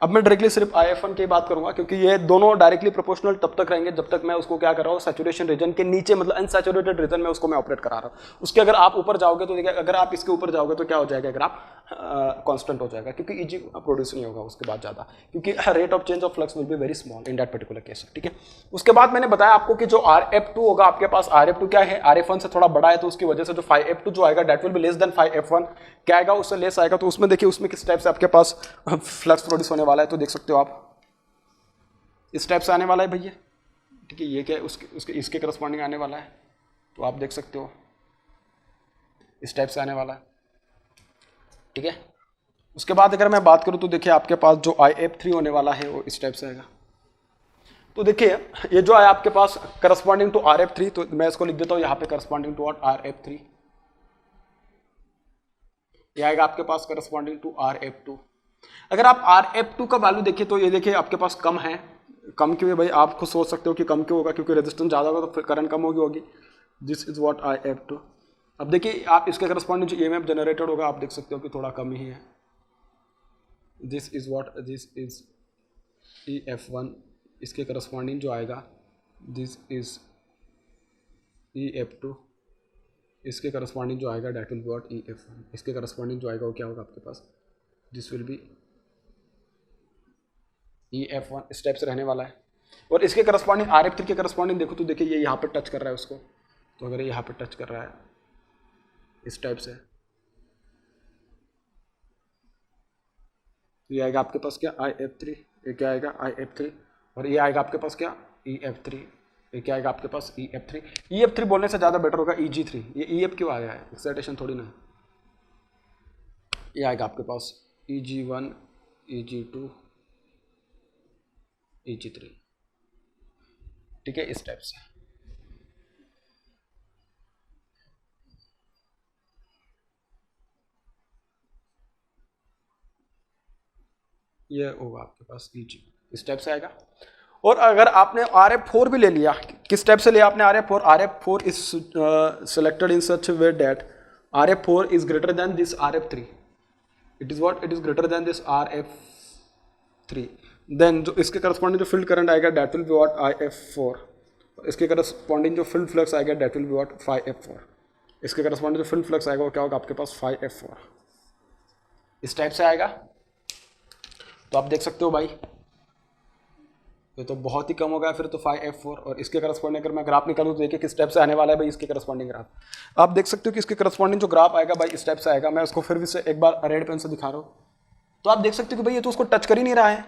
अब मैं डायरेक्टली सिर्फ IF1 की बात करूंगा, क्योंकि ये दोनों डायरेक्टली प्रोपोर्शनल तब तक रहेंगे जब तक मैं उसको क्या कर रहा हूँ, सैचुरेशन रीजन के नीचे मतलब अनसैचुरेटेड रीजन में उसको मैं ऑपरेट करा रहा हूँ. उसके अगर आप ऊपर जाओगे तो देखिए, अगर आप इसके ऊपर जाओगे तो क्या हो जाएगा, अगर आप कांस्टेंट हो जाएगा, क्योंकि Eg प्रोड्यूस नहीं होगा उसके बाद ज़्यादा, क्योंकि rate of change of flux will be very small in that particular case. ठीक है, उसके बाद मैंने बताया आपको कि जो RF2 होगा आपके पास, RF2 क्या है, RF1 से थोड़ा बड़ा है, तो उसकी वजह से जो phi f2 जो आएगा that will B less then phi f1. क्या आएगा, उससे लेस आएगा. तो उसमें देखिए उसमें किस टाइप से आपके पास फ्लक्स प्रोड्यूस होने वाला है, तो देख सकते हो आप इस टाइप से आने वाला है भैया. ठीक है, ये क्या है, उसके इसके करस्पॉन्डिंग आने वाला है, तो आप देख सकते हो इस टाइप से आने वाला है. ठीक है, उसके बाद अगर मैं बात करूं तो देखिए आपके पास जो IF3 होने वाला है वो इस टाइप से आएगा. तो देखिए ये जो है आपके पास करस्पॉन्डिंग टू RF3, तो मैं इसको लिख देता हूं यहाँ पे करस्पॉन्डिंग टू RF3, ये आएगा आपके पास करस्पॉन्डिंग टू RF2. अगर आप RF2 का वैल्यू देखिए तो ये देखिए आपके पास कम है. कम क्यों है भाई, आप खुद सोच सकते हो कि कम क्यों होगा, क्योंकि रेजिस्टेंस ज़्यादा होगा तो करंट कम होगी. This is what IF2. अब देखिए आप इसके करस्पॉन्डिंग जो EMF जनरेटेड होगा आप देख सकते हो कि थोड़ा कम ही है. दिस इज EF1, इसके करस्पॉन्डिंग जो आएगा दिस इज EF2, इसके करस्पॉन्डिंग जो आएगा date will be what EF1, इसके करस्पॉन्डिंग जो आएगा वो क्या होगा आपके पास, दिस विल बी EF1, इस टाइप से रहने वाला है. और इसके करस्पॉन्डिंग RF3 के करस्पॉन्डिंग देखो तो देखिए ये यहाँ पे टच कर रहा है उसको, तो अगर ये यहाँ पे टच कर रहा है इस टाइप से, ये आएगा आपके पास क्या IF3, ये क्या आएगा IF3, और ये आएगा आपके पास क्या EF3, ये क्या आएगा आपके पास EF3. EF3 बोलने से ज़्यादा बेटर होगा EG3. ये EF क्यों आया है, एक्साइटेशन थोड़ी ना. ये आएगा आपके पास EG1, EG2, EG3. ठीक है, इस टाइप से. ये होगा आपके पास EG, इस टाइप से आएगा. और अगर आपने RF4 भी ले लिया, किस टाइप से लिया आपने RF4, RF4 is selected in such way that RF4 is greater than this RF3. It is what, it is greater than this RF3. Then जो इसके करस्पॉन्डिंग जो फील्ड करंट आएगा that will be what IF4. इसके करस्पॉन्डिंग जो फील्ड फ्लक्स आएगा that will be what phi f4. इसके करस्पॉन्डिंग जो फील्ड फ्लक्स आएगा वो क्या होगा आपके पास phi f4, इस टाइप से आएगा. तो आप देख सकते हो भाई ये तो बहुत ही कम हो गया फिर तो phi f4. और इसके करस्पॉन्डिंग अगर मैं ग्राफ निकालूँ तो देखिए किस टाइप से आने वाला है भाई, इसके करस्पॉन्डिंग ग्राफ आप देख सकते हो कि इसके करस्पॉन्डिंग जो ग्राफ आएगा भाई इस टाइप से आएगा. मैं उसको फिर भी से एक बार रेड पेन से दिखा रहा हूँ, तो आप देख सकते हो कि भाई ये तो उसको टच कर ही नहीं रहा है.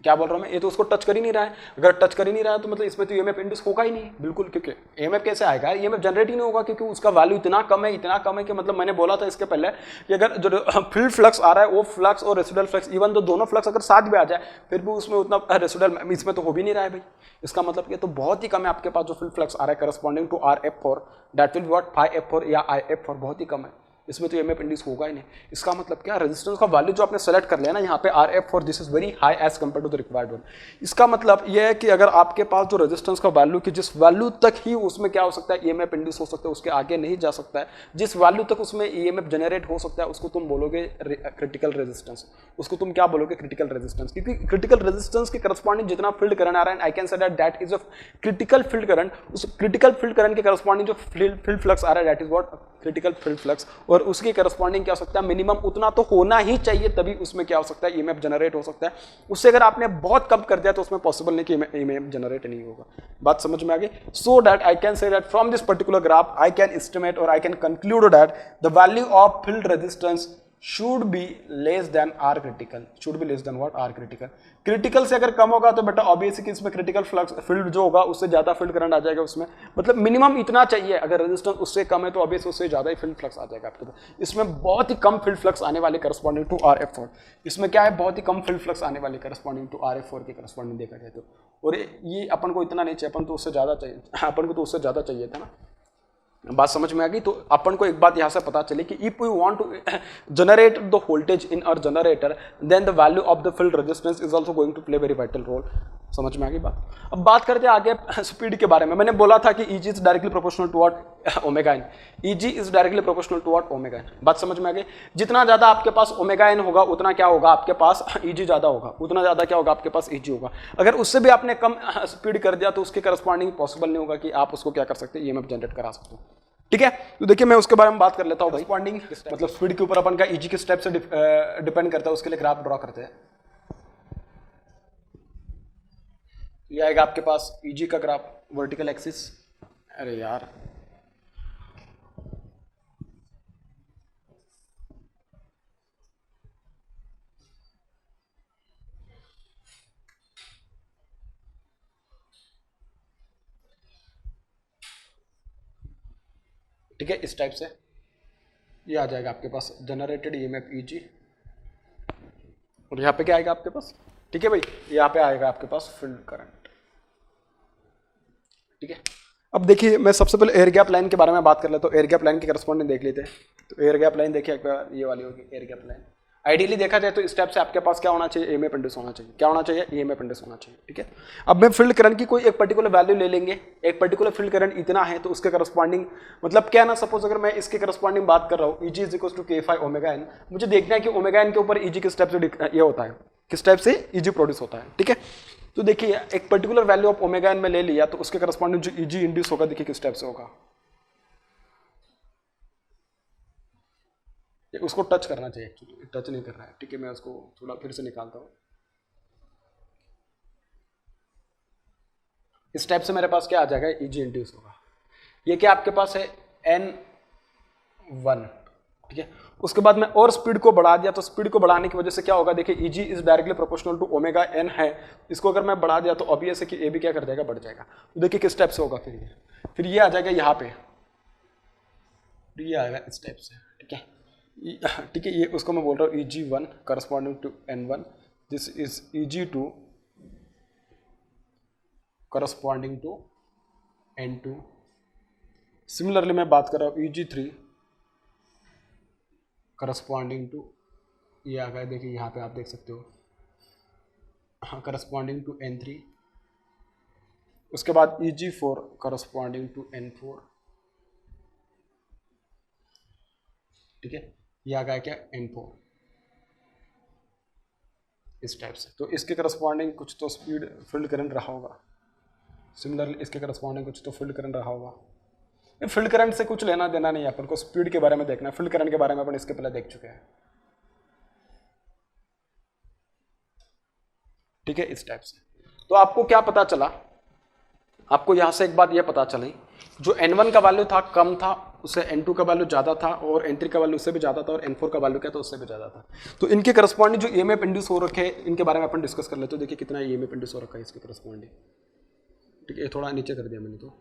क्या बोल रहा हूँ मैं, ये तो उसको टच कर ही नहीं रहा है. अगर टच कर ही नहीं रहा है तो मतलब इसमें तो EMF इंड्यूस होगा ही नहीं बिल्कुल, क्योंकि EMF कैसे आएगा, EMF जनरेट ही नहीं होगा, क्योंकि उसका वैल्यू इतना कम है कि मतलब मैंने बोला था इसके पहले कि अगर जो फील्ड फ्लक्स आ रहा है वो फ्लक्स और रेसिडुअल फ्लक्स, इवन तो दोनों फ्लक्स अगर साथ भी आ जाए फिर भी उसमें उतना रेसिडुअल इसमें तो हो भी नहीं रहा है भाई. इसका मतलब ये तो बहुत ही कम है आपके पास जो फील्ड फ्लक्स आ रहा है corresponding to RF4, that will be what phi f4 या IF4, बहुत ही कम है. इसमें तो EMF इंड्यूस होगा ही नहीं. इसका मतलब क्या, रेजिस्टेंस का वैल्यू जो आपने सेलेक्ट कर लिया ना यहाँ पे RF4, this is very high as compare to the required one. इसका मतलब ये है कि अगर आपके पास जो रेजिस्टेंस का वैल्यू की जिस वैल्यू तक ही उसमें क्या हो सकता है EMF इंड्यूस हो सकता है, उसके आगे नहीं जा सकता है. जिस वैल्यू तक उसमें EMF जनरेट हो सकता है उसको तुम बोलोगे क्रिटिकल रेजिस्टेंस. उसको तुम क्या बोलोगे, क्रिटिकल रेजिस्टेंस. क्योंकि क्रिटिकल रेजिस्टेंस के करस्पॉन्डिंग जितना फील्ड करंट आ रहा है, आई can say that is a critical field current. उस क्रिटिकल फील्ड करंट के करस्पॉन्डिंग जो फील्ड फ्लक्स आ रहा है that is what critical field flux. और उसके करस्पॉन्डिंग क्या हो सकता है, मिनिमम उतना तो होना ही चाहिए तभी उसमें क्या हो सकता है EMF जनरेट हो सकता है. उससे अगर आपने बहुत कम कर दिया तो उसमें पॉसिबल नहीं कि EMF जनरेट नहीं होगा. बात समझ में आ गई. So that I can say that from this particular graph I can estimate और I can conclude that the value of field resistance should be less than R critical, should be less than what R critical. Critical से अगर कम होगा तो बेटा ऑब्वियसली कि इसमें क्रिटिकल फ्लक्स फील्ड जो होगा उससे ज्यादा फील्ड करंट आ जाएगा उसमें, मतलब मिनिमम इतना चाहिए। अगर रेजिस्टेंस उससे कम है तो ऑब्वियस उससे ज्यादा ही फील्ड फ्लक्स आ जाएगा आपके पास। इसमें बहुत ही कम फील्ड फ्लक्स आने वाले corresponding to R F four, इसमें क्या है बहुत ही कम फील्ड फ्लक्स आने वाले corresponding to R F four के करस्पॉन्डिंग देखा जाए तो। और ये अपन को इतना नहीं चाहिए, अपन तो उससे ज्यादा चाहिए, अपन को तो उससे ज्यादा चाहिए था ना। बात समझ में आ गई। तो अपन को एक बात यहां से पता चली कि if we want to generate the voltage in our generator then the value of the field resistance is also going to play very vital role. समझ में आ गई बात। अब बात करते हैं आगे स्पीड के बारे में। मैंने बोला था कि Eg is directly proportional to what omega N, Eg is directly proportional to what omega N. बात समझ में आ गई। जितना ज्यादा आपके पास ओमेगा एन होगा उतना क्या होगा आपके पास Eg ज्यादा होगा, उतना ज्यादा क्या होगा आपके पास Eg होगा। अगर उससे भी आपने कम स्पीड कर दिया तो उसके करस्पॉन्डिंग पॉसिबल नहीं होगा कि आप उसको क्या कर सकते हैं, ईएमएफ जनरेट करा सकते हो। ठीक है, तो देखिए मैं उसके बारे में बात कर लेता हूँ भाई। करस्पॉन्डिंग मतलब स्पीड के ऊपर अपन का Eg के स्टेप से डिपेंड करता है, उसके लिए ग्राफ ड्रॉ करते हैं। ये आएगा आपके पास Eg का ग्राफ वर्टिकल एक्सिस। अरे यार ठीक है, इस टाइप से ये आ जाएगा आपके पास जनरेटेड ईएमएफ Eg, और यहाँ पे क्या आएगा आपके पास, ठीक है भाई, यहाँ पे आएगा आपके पास फील्ड करंट। ठीक है, अब देखिए मैं सबसे पहले एयर गैप लाइन के बारे में बात कर लेता हूँ। एयर गैप लाइन के करस्पॉन्डिंग देख लेते हैं। तो एयर गैप लाइन देखिए एक बार, ये वाली होगी एयर गैप लाइन। आइडियली देखा जाए तो इस टाइप से आपके पास क्या होना चाहिए, ईएमएफ इंड्यूस होना चाहिए। क्या होना चाहिए, ईएमएफ इंड्यूस होना चाहिए। ठीक है, अब मैं फील्ड करंट की कोई एक पर्टिकुलर वैल्यू ले लेंगे, एक पर्टिकुलर फील्ड करंट इतना है तो उसके करस्पॉन्डिंग मतलब क्या ना, सपोज अगर मैं इसके करस्पॉन्डिंग बात कर रहा हूँ Eg इज इक्वल टू के फाई ओमेगा एन, मुझे देखना है कि ओमेगा एन के ऊपर Eg किस टाइप से ये होता है, किस टाइप से Eg प्रोड्यूस होता है। ठीक है, तो देखिए एक particular value of omega N में ले लिया तो उसके करस्पॉन्डिंग जो Eg इंड्यूस होगा देखिए किस टाइप से होगा, उसको टच करना चाहिए, एक्चुअली टच नहीं कर रहा है। ठीक है, मैं उसको थोड़ा फिर से निकालता हूँ। इस टाइप से मेरे पास क्या आ जाएगा, Eg इंड्यूस होगा। ये क्या आपके पास है N1। ठीक है, उसके बाद मैं और स्पीड को बढ़ा दिया तो स्पीड को बढ़ाने की वजह से क्या होगा, देखिए Eg is directly proportional to omega N है, इसको अगर मैं बढ़ा दिया तो ऑब्वियस है कि ए भी क्या कर जाएगा, बढ़ जाएगा। तो देखिए किस टाइप से होगा, फिर ये आ जाएगा यहाँ पे, ये आएगा इस टाइप से। ठीक है, ठीक है, ये उसको मैं बोल रहा हूँ Eg1 corresponding to N1, this is Eg2 corresponding to N2। Similarly मैं बात कर रहा हूँ Eg3 करस्पॉन्डिंग टू, ये आ गया देखिए यहाँ पे आप देख सकते हो, हाँ करस्पॉन्डिंग टू N3। उसके बाद Eg4 करस्पॉन्डिंग टू N4। ठीक है, ये आ गया क्या N4 इस टाइप से। तो इसके करस्पॉन्डिंग कुछ तो स्पीड फील्ड करंट रहा होगा, सिमिलरली इसके करस्पॉन्डिंग कुछ तो फील्ड करंट रहा होगा। फील्ड करंट से कुछ लेना देना नहीं है, अपन को स्पीड के बारे में देखना है। फील्ड करंट के बारे में अपन इसके पहले देख चुके हैं। ठीक है, इस टाइप से। तो आपको क्या पता चला, आपको यहां से एक बात यह पता चली, जो N1 का वैल्यू था कम था, उससे N2 का वैल्यू ज्यादा था, और N3 का वैल्यू उससे भी ज्यादा था, और N4 का वैल्यू क्या था, उससे भी ज्यादा था। तो इनके करस्पॉन्डिंग जो ईएमएफ इंड्यूस हो रखे हैं इनके बारे में अपन डिस्कस कर लेते हैं। देखिए कितना ईएमएफ इंड्यूस हो रखा है इसके करस्पॉन्डिंग। ठीक है, थोड़ा नीचे कर दिया मैंने तो।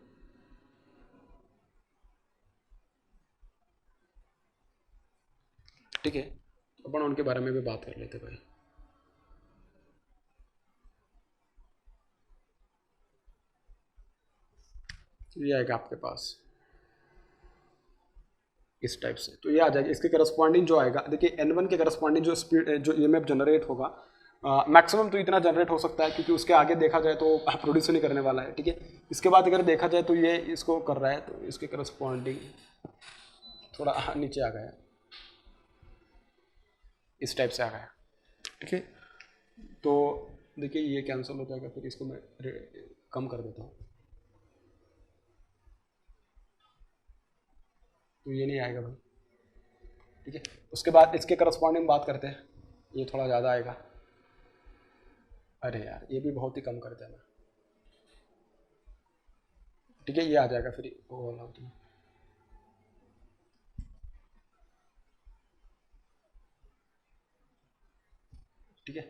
ठीक है, अपन उनके बारे में भी बात कर लेते भाई। ये आएगा आपके पास इस टाइप से, तो ये आ जाएगा। इसके करस्पॉन्डिंग जो आएगा, देखिए N1 के करस्पॉन्डिंग जो स्पीड जो ईएमएफ जनरेट होगा, मैक्सिमम तो इतना जनरेट हो सकता है, क्योंकि उसके आगे देखा जाए तो प्रोड्यूस नहीं करने वाला है। ठीक है, इसके बाद अगर देखा जाए तो ये इसको कर रहा है, तो इसके करस्पॉन्डिंग थोड़ा नीचे आ गया, इस टाइप से आ गया। ठीक है, तो देखिए ये कैंसिल हो जाएगा, फिर इसको मैं कम कर देता हूँ, तो ये नहीं आएगा भाई। ठीक है, उसके बाद इसके करस्पॉन्डिंग बात करते हैं, ये थोड़ा ज़्यादा आएगा। अरे यार ये भी बहुत ही कम कर देना। ठीक है, ये आ जाएगा फिर वो वाला। तो, ठीक है,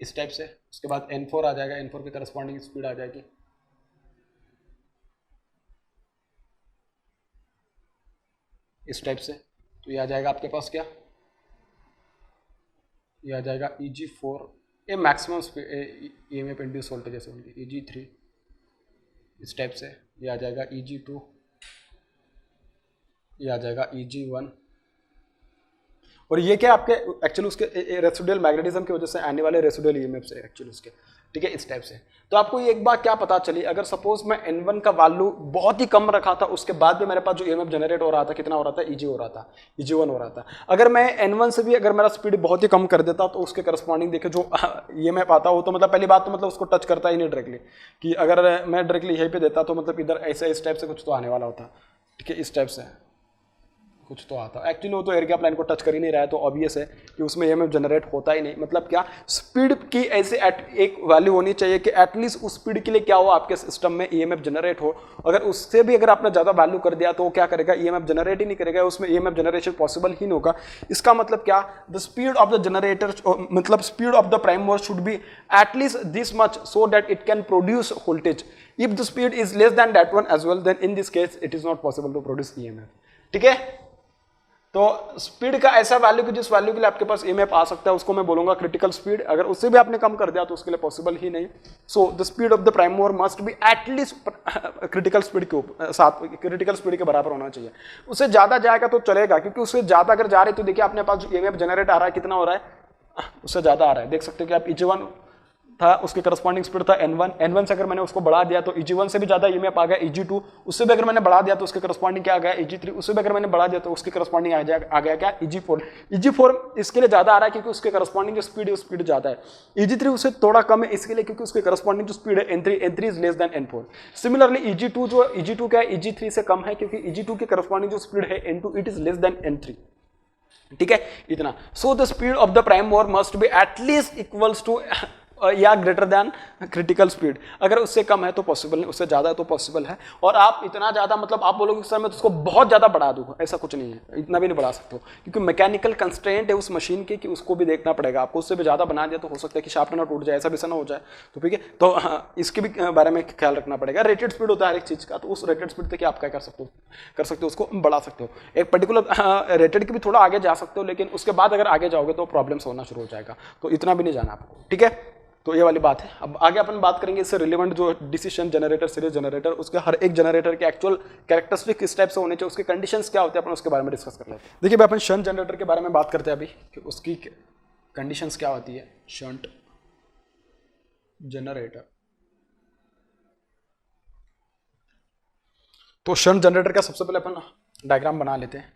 इस टाइप से। उसके बाद N4 आ जाएगा, N4 की करस्पॉन्डिंग स्पीड आ जाएगी इस टाइप से। तो ये आ जाएगा आपके पास क्या, ये आ जाएगा Eg4, ये मैक्सिमम EMF इंड्यूस वोल्टेज है उनकी, Eg3 इस टाइप से। ये आ जाएगा Eg2, ये आ जाएगा Eg1। और ये क्या आपके एक्चुअली उसके रेसिडुअल मैग्नेटिज्म की वजह से आने वाले रेसिडुअल ईएमएफ से एक्चुअली उसके, ठीक है, इस टाइप से। तो आपको ये एक बात क्या पता चली, अगर सपोज मैं N1 का वैल्यू बहुत ही कम रखा था, उसके बाद भी मेरे पास जो ईएमएफ जनरेट हो रहा था कितना हो रहा था, Eg हो रहा था, Eg1 हो रहा था। अगर मैं N1 से भी अगर मेरा स्पीड बहुत ही कम कर देता तो उसके करस्पॉन्डिंग देखिए जो ईएमएफ आता हो, तो मतलब पहली बात तो मतलब उसको टच करता ही नहीं डायरेक्टली, कि अगर मैं डायरेक्टली यहीं पे देता तो मतलब इधर ऐसे इस टाइप से कुछ तो आने वाला होता, ठीक है, इस टाइप से कुछ तो आता। एक्चुअली वो तो एयर गैप लाइन को टच कर ही नहीं रहा है, तो ऑब्वियस है कि उसमें ईएमएफ जनरेट होता ही नहीं। मतलब क्या, स्पीड की ऐसे एक वैल्यू होनी चाहिए कि एटलीस्ट उस स्पीड के लिए क्या हो आपके सिस्टम में ईएमएफ जनरेट हो। अगर उससे भी अगर आपने ज़्यादा वैल्यू कर दिया तो वो क्या करेगा, ईएमएफ जनरेट ही नहीं करेगा, उसमें ईएमएफ जनरेशन पॉसिबल ही नहीं होगा। इसका मतलब क्या, the speed of the generator, मतलब speed of the prime mover should be at least this much so that it can produce voltage. If the speed is less than that one as well, then in this case it is not possible to produce EMF, ठीक है। तो स्पीड का ऐसा वैल्यू कि जिस वैल्यू के लिए आपके पास ईएमएफ आ सकता है उसको मैं बोलूंगा क्रिटिकल स्पीड। अगर उससे भी आपने कम कर दिया तो उसके लिए पॉसिबल ही नहीं। So the speed of the prime mover must be at least critical speed के साथ, क्रिटिकल स्पीड के बराबर होना चाहिए। उससे ज्यादा जाएगा तो चलेगा, क्योंकि उससे ज्यादा अगर जा रहे तो देखिए अपने पास जो ईएमएफ जनरेट आ रहा है कितना हो रहा है, उससे ज्यादा आ रहा है। देख सकते हो कि आप Eg1 था, उसके करस्पॉन्डिंग स्पीड था N1 से अगर मैंने उसको बढ़ा दिया तो Eg1 से भी ज्यादा ईएमएफ आ गया Eg2, उससे भी अगर मैंने बढ़ा दिया तो उसके करस्पॉन्डिंग क्या आ गया Eg3, उससे भी अगर मैंने बढ़ा दिया तो उसके करस्पॉन्डिंग आ गया क्या Eg4 इसके लिए ज्यादा आ रहा है क्योंकि उसके करस्पॉन्डिंग जो स्पीड है स्पीड ज्यादा है। Eg3 उससे थोड़ा कम है इसके लिए क्योंकि उसके करस्पॉन्डिंग जो स्पीड है N3 is less than N4। Similarly Eg2 क्या है, Eg3 से कम है क्योंकि Eg2 के करस्पॉन्डिंग जो स्पीड है N2 it is less than N3, ठीक है, इतना। So the speed of the prime mover must be at least equals to या ग्रेटर दैन क्रिटिकल स्पीड। अगर उससे कम है तो पॉसिबल नहीं, उससे ज्यादा है तो पॉसिबल है। और आप इतना ज्यादा मतलब आप बोलोगे सर मैं तो उसको बहुत ज्यादा बढ़ा दूंगा, ऐसा कुछ नहीं है, इतना भी नहीं बढ़ा सकते हो क्योंकि मैकेनिकल कंस्ट्रेंट है उस मशीन की कि उसको भी देखना पड़ेगा आपको। उससे भी ज्यादा बना दिया तो हो सकता है कि शार्पनर टूट जाए, ऐसा भी ना हो जाए, तो ठीक है। तो इसके भी बारे में ख्याल रखना पड़ेगा। रेटेड स्पीड होता है हर एक चीज का, तो उस रेटेड स्पीड तक आप क्या कर सकते हो उसको बढ़ा सकते हो। एक पर्टिकुलर रेटेड के भी थोड़ा आगे जा सकते हो, लेकिन उसके बाद अगर आगे जाओगे तो प्रॉब्लम्स होना शुरू हो जाएगा, तो इतना भी नहीं जाना आपको, ठीक है। तो ये वाली बात है। अब आगे अपन बात करेंगे इससे रिलेवेंट जो डिसीजन जनरेटर, सीरीज जनरेटर, उसके हर एक जनरेटर के एक्चुअल कैरेक्टरिस्टिक किस टाइप से होने चाहिए, उसके कंडीशंस क्या होते हैं, अपन उसके बारे में डिस्कस कर लेते हैं। देखिए अपन शंट जनरेटर के बारे में बात करते हैं अभी कि उसकी कंडीशंस क्या होती है। शंट जनरेटर, तो शंट जनरेटर का सबसे पहले अपन डायग्राम बना लेते हैं।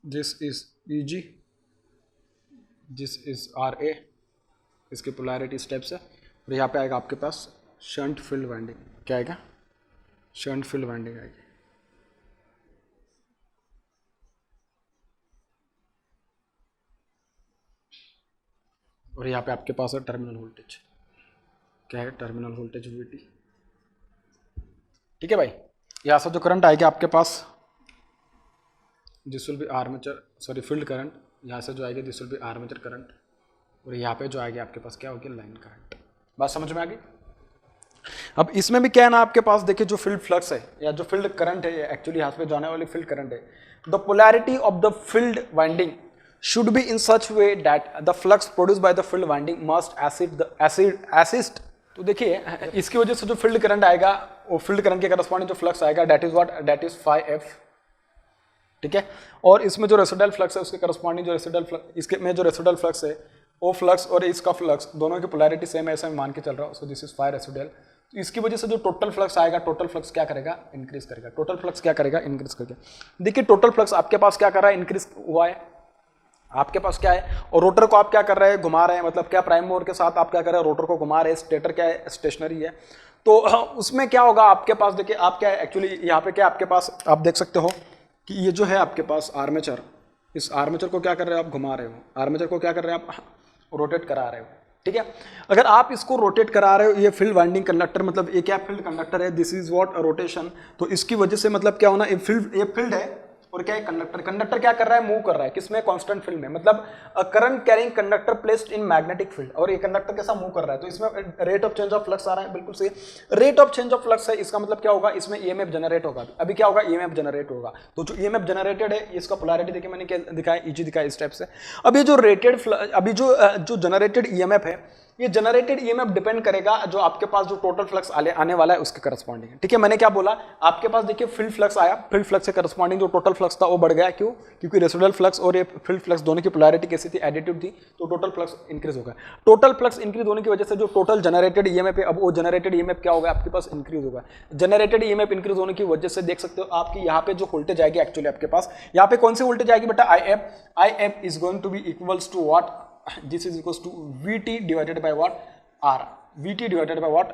This is Eg, this is Ra, इसकी पोलैरिटी स्टेप्स है। और यहाँ पे आएगा आपके पास शंट फील्ड वाइंडिंग, क्या आएगा, शंट फील्ड वाइंडिंग आएगी। और यहाँ पे आपके पास है टर्मिनल वोल्टेज, क्या है, टर्मिनल वोल्टेज Vt, ठीक है भाई। यहाँ से जो करंट आएगा आपके पास, this will be armature, sorry field current, यहाँ से जो आएगी this will be armature current, और यहाँ पे जो आएगी आपके पास क्या होगी, लाइन करंट। बात समझ में आ गई। अब इसमें भी क्या है ना, आपके पास देखिए जो फील्ड फ्लक्स है या जो फील्ड करंट है, एक्चुअली यहाँ पे जाने वाली फील्ड करंट है, the polarity of the field winding should be in such way that the flux produced by the field winding must assist। तो देखिए इसकी वजह से जो फील्ड करंट आएगा वो फील्ड करंट के करस्पॉन्डिंग जो फ्लक्स आएगा that is what, that is phi f, ठीक है। और इसमें जो रेसिडुअल फ्लक्स है उसके करस्पॉन्डिंग जो रेसिडुअल फ्लक्स, इसके में जो रेसिडुअल फ्लक्स है वो फ्लक्स और इसका फ्लक्स दोनों की पोलैरिटी सेम है, ऐसा मैं मान के चल रहा हूँ। So this is phi residual. तो इसकी वजह से जो टोटल फ्लक्स आएगा, टोटल फ्लक्स क्या करेगा, इंक्रीज करेगा। टोटल फ्लक्स क्या करेगा, इंक्रीज करेगा। देखिए टोटल फ्लक्स आपके पास क्या कर रहा है, इंक्रीज हुआ है आपके पास क्या है, और रोटर को आप क्या कर रहे हैं, घुमा रहे हैं। मतलब क्या, प्राइम मूवर के साथ आप क्या कर रहे हैं, रोटर को घुमा रहे हैं। स्टेटर क्या है, स्टेशनरी है। तो उसमें क्या होगा आपके पास, देखिए आप क्या एक्चुअली यहाँ पे क्या आपके पास आप देख सकते हो कि ये जो है आपके पास आर्मेचर, इस आर्मेचर को क्या कर रहे हो आप, घुमा रहे हो, आर्मेचर को क्या कर रहे हो आप, रोटेट करा रहे हो, ठीक है। अगर आप इसको रोटेट करा रहे हो, ये फील्ड वाइंडिंग कंडक्टर, मतलब ये क्या फील्ड कंडक्टर है, दिस इज व्हाट रोटेशन, तो इसकी वजह से मतलब क्या होना, ये फील्ड है और क्या है कंडक्टर, कंडक्टर क्या कर रहा है, मूव कर रहा है, किसमें, कांस्टेंट फील्ड में, मतलब current carrying conductor placed in magnetic field, और ये कंडक्टर कैसा मूव कर रहा है, तो इसमें rate of change of flux आ रहा है, बिल्कुल सही, rate of change of flux है, इसका मतलब क्या होगा, इसमें ईएमएफ जनरेट होगा, अभी क्या होगा, ईएमएफ जनरेट होगा, तो जो ईएमएफ जनरेटेड है इसका पोलैरिटी देखिए मैंने क्या दिखाया, ईजी दिखाया इस टाइप से। अब ये जो रेटेड, अभी जो जनरेटेड ईएमएफ है, ये जनरेटेड ईएमएफ डिपेंड करेगा जो आपके पास जो टोटल फ्लक्स आने वाला है उसके करस्पॉन्डिंग, ठीक है। मैंने क्या बोला, आपके पास देखिए फील्ड फ्लक्स आया, फील्ड फ्लक्स से करस्पॉन्डिंग जो टोटल फ्लक्स था वो बढ़ गया, क्यों, क्योंकि रेसिडुअल फ्लक्स और ये फील्ड फ्लक्स दोनों की पोलैरिटी कैसी थी, एडिटिव थी, तो टोटल फ्लक्स इंक्रीज होगा, टोटल फ्लक्स इंक्रीज होने की वजह से जो टोटल जनरेटेड ईएमएफ है, अब वो जनरेटेड ईएमएफ क्या होगा आपके पास, इंक्रीज होगा, जनरेटेड ईएमएफ इंक्रीज होने की वजह से देख सकते हो आपकी यहाँ पे जो वोल्टेज आएगी, एक्चुअली आपके पास यहाँ पे कौन सी वोल्टेज आएगी बेटा, I F is going to be equals to what, this is equals to V T divided by what, R, V T divided by what,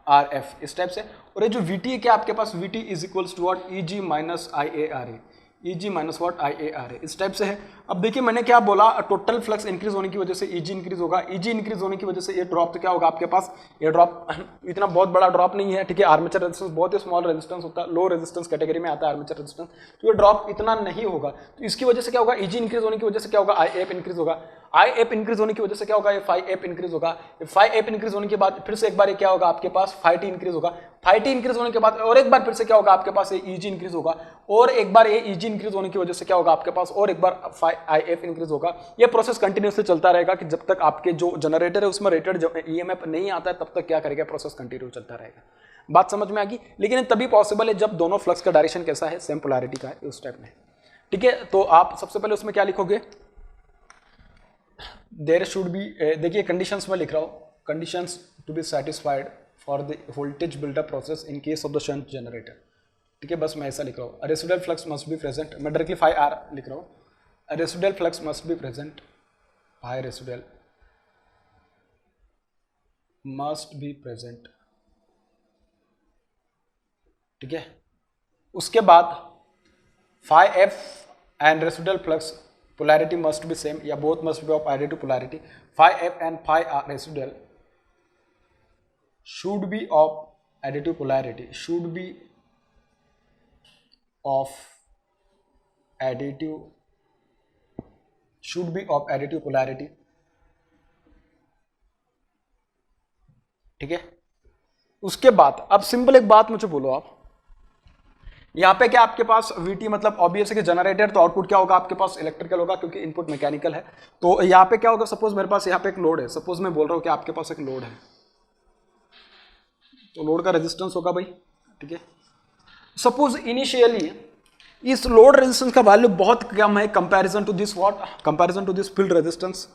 R F, इस टाइप से। और ये जो वीटी है क्या आपके पास, V T is equals to what, E G minus I A R A, E G minus what, I A R A, इस टाइप से है। अब देखिए मैंने क्या बोला, टोटल फ्लक्स इंक्रीज होने की वजह से ईजी इंक्रीज होगा, ईजी इंक्रीज होने की वजह से ये ड्रॉप तो क्या होगा आपके पास, ये ड्रॉप इतना बहुत बड़ा ड्रॉप नहीं है, ठीक है, आर्मेचर रेजिस्टेंस बहुत ही स्मॉल रेजिस्टेंस होता है, लो रेजिस्टेंस कैटेगरी में आता है आर्मेचर रेजिस्टेंस, तो ये ड्रॉप इतना नहीं होगा, तो इसकी वजह से क्या होगा, ईजी इंक्रीज होने की वजह से क्या होगा, आई एफ इंक्रीज होगा, आई एफ इंक्रीज होने की वजह से क्या होगा, ये फाइव एफ इंक्रीज होगा, फाइव एफ इंक्रीज होने के बाद फिर से एक बार ये क्या होगा आपके पास, फाइव टी इंक्रीज होगा, फाइव टी इंक्रीज होने के बाद और एक बार फिर से क्या होगा आपके पास, ये ईजी इंक्रीज होगा, और एक बार ये ईजी इंक्रीज होने की वजह से क्या होगा आपके पास, और एक बार आई एफ इंक्रीज होगा। ये प्रोसेस कंटिन्यूसली चलता रहेगा कि जब तक आपके जो जनरेटर है उसमें रेटेड ईएमएफ नहीं आता है तब तक क्या करेगा, प्रोसेस कंटिन्यू चलता रहेगा। बात समझ में आ गई, लेकिन तभी पॉसिबल है जब दोनों फ्लक्स का डायरेक्शन कैसा है, सेम पोलैरिटी का है, उस टाइप में, ठीक है। तो आप सबसे पहले उसमें क्या लिखोगे, देयर शुड बी, देखिए कंडीशंस में लिख रहा हूं, conditions to be satisfied for the voltage buildup process in case of the shunt generator, ठीक है, बस मैं ऐसा लिख रहा हूँ, residual flux must be present, मैं डायरेक्टली 5R लिख रहा हूँ, residual flux must be present, high residual must be present, ठीक है। उसके बाद 5F and residual flux polarity must be same या both must be of additive polarity, 5F and 5R residual should be of additive polarity, should be of additive, should be of additive polarity, ठीक है। उसके बाद अब सिंपल एक बात मुझे बोलो आप, यहाँ पे क्या आपके पास VT मतलब ऑब्वियस है कि जनरेटर, तो आउटपुट क्या होगा आपके पास, इलेक्ट्रिकल होगा क्योंकि इनपुट मैकेनिकल है। तो यहाँ पे क्या होगा, सपोज मेरे पास यहाँ पे एक लोड है, सपोज मैं बोल रहा हूँ कि आपके पास एक लोड है, तो लोड का रेजिस्टेंस होगा भाई, ठीक है। सपोज इनिशियली इस लोड रेजिस्टेंस का वैल्यू बहुत कम है comparison to this what, comparison to this field resistance,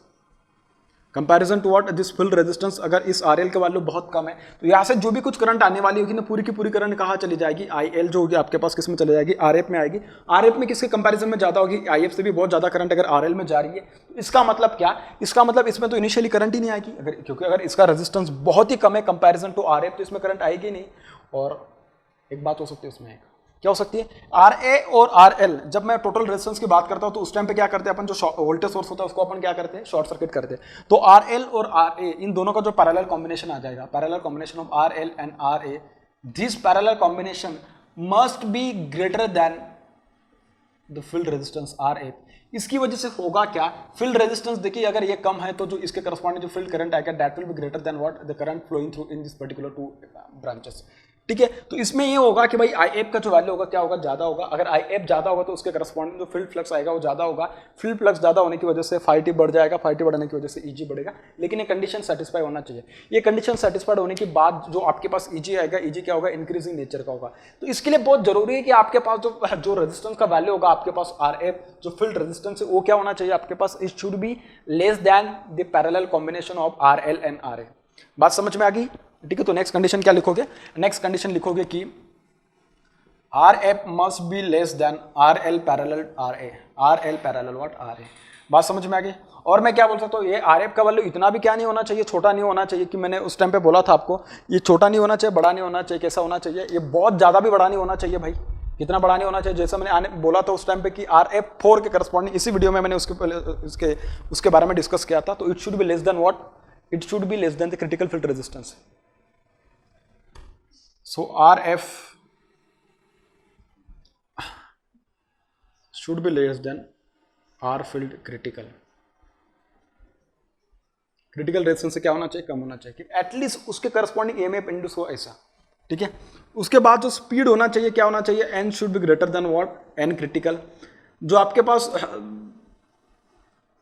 comparison to what, this field resistance, अगर इस आरएल का वैल्यू बहुत कम है तो यहाँ से जो भी कुछ करंट आने वाली होगी ना, पूरी की पूरी करंट कहाँ चली जाएगी, आईएल जो होगी आपके पास किस में चली जाएगी, आरएफ में आएगी। आरएफ में किसके कंपैरिजन में ज्यादा होगी, आईएफ से भी बहुत ज्यादा करंट अगर आरएल में जा रही है, इसका मतलब क्या, इसका मतलब इसमें तो इनिशियली करंट ही नहीं आएगी, अगर क्योंकि अगर इसका रेजिस्टेंस बहुत ही कम है कंपैरिजन टू आरएफ, तो इसमें करंट आएगी नहीं। और एक बात हो सकती है उसमें, क्या हो सकती है, RA और RL, जब मैं टोटल रेजिस्टेंस की बात करता हूं तो उस टाइम पे क्या करते हैं अपन, जो वोल्टेज सोर्स होता है उसको अपन क्या करते हैं, शॉर्ट सर्किट करते हैं। तो RL और RA इन दोनों का जो पैरेलल कॉम्बिनेशन आ जाएगा, parallel combination of RL and RA, this parallel combination must be greater then the field resistance RA। इसकी वजह से होगा क्या, फील्ड रेजिस्टेंस देखिए अगर ये कम है तो जो इसके करस्पॉन्डिंग जो फील्ड करंट आएगा that will be greater than what, the current flowing through in this particular two branches, ठीक है। तो इसमें ये होगा कि भाई IF का जो वैल्यू होगा क्या होगा, ज्यादा होगा, अगर IF ज्यादा होगा तो उसके करस्पॉन्डिंग जो फील्ड फ्लक्स आएगा वो ज्यादा होगा, फील्ड फ्लक्स ज्यादा होने की वजह से phi-t बढ़ जाएगा, phi-t बढ़ने की वजह से EG बढ़ेगा, लेकिन ये कंडीशन सेटिस्फाई होना चाहिए। ये कंडीशन सेटिस्फाइड होने के बाद जो आपके पास EG आएगा, EG क्या होगा, इंक्रीजिंग नेचर का होगा। तो इसके लिए बहुत जरूरी है कि आपके पास जो रेजिस्टेंस का वैल्यू होगा आपके पास RF, जो फील्ड रेजिस्टेंस है वो क्या होना चाहिए आपके पास, it should be less than the parallel combination of RL and RA। बात समझ में आ गई, ठीक है। तो नेक्स्ट कंडीशन क्या लिखोगे, नेक्स्ट कंडीशन लिखोगे कि RF must be less then RL parallel RA, RL parallel what RA। बात समझ में आ गई, और मैं क्या बोल सकता हूँ, ये RF का वैल्यू इतना भी क्या नहीं होना चाहिए, छोटा नहीं होना चाहिए कि मैंने उस टाइम पे बोला था आपको, ये छोटा नहीं होना चाहिए, बड़ा नहीं होना चाहिए, कैसा होना चाहिए, ये बहुत ज़्यादा भी बड़ा नहीं होना चाहिए भाई, कितना बड़ा नहीं होना चाहिए, जैसा मैंने बोला था उस टाइम पे कि RF4 के करस्पॉन्डिंग, इसी वीडियो में मैंने उसके बारे में डिस्कस किया था, तो it should be less than what, it should be less than the critical field resistance. So RF should be less than R field critical resistance से क्या होना चाहिए, कम होना चाहिए, कि एटलीस्ट उसके करस्पॉन्डिंग EMF इंड्यूस हो ऐसा, ठीक है। उसके बाद जो स्पीड होना चाहिए, क्या होना चाहिए, N should be greater than what, N critical. जो आपके पास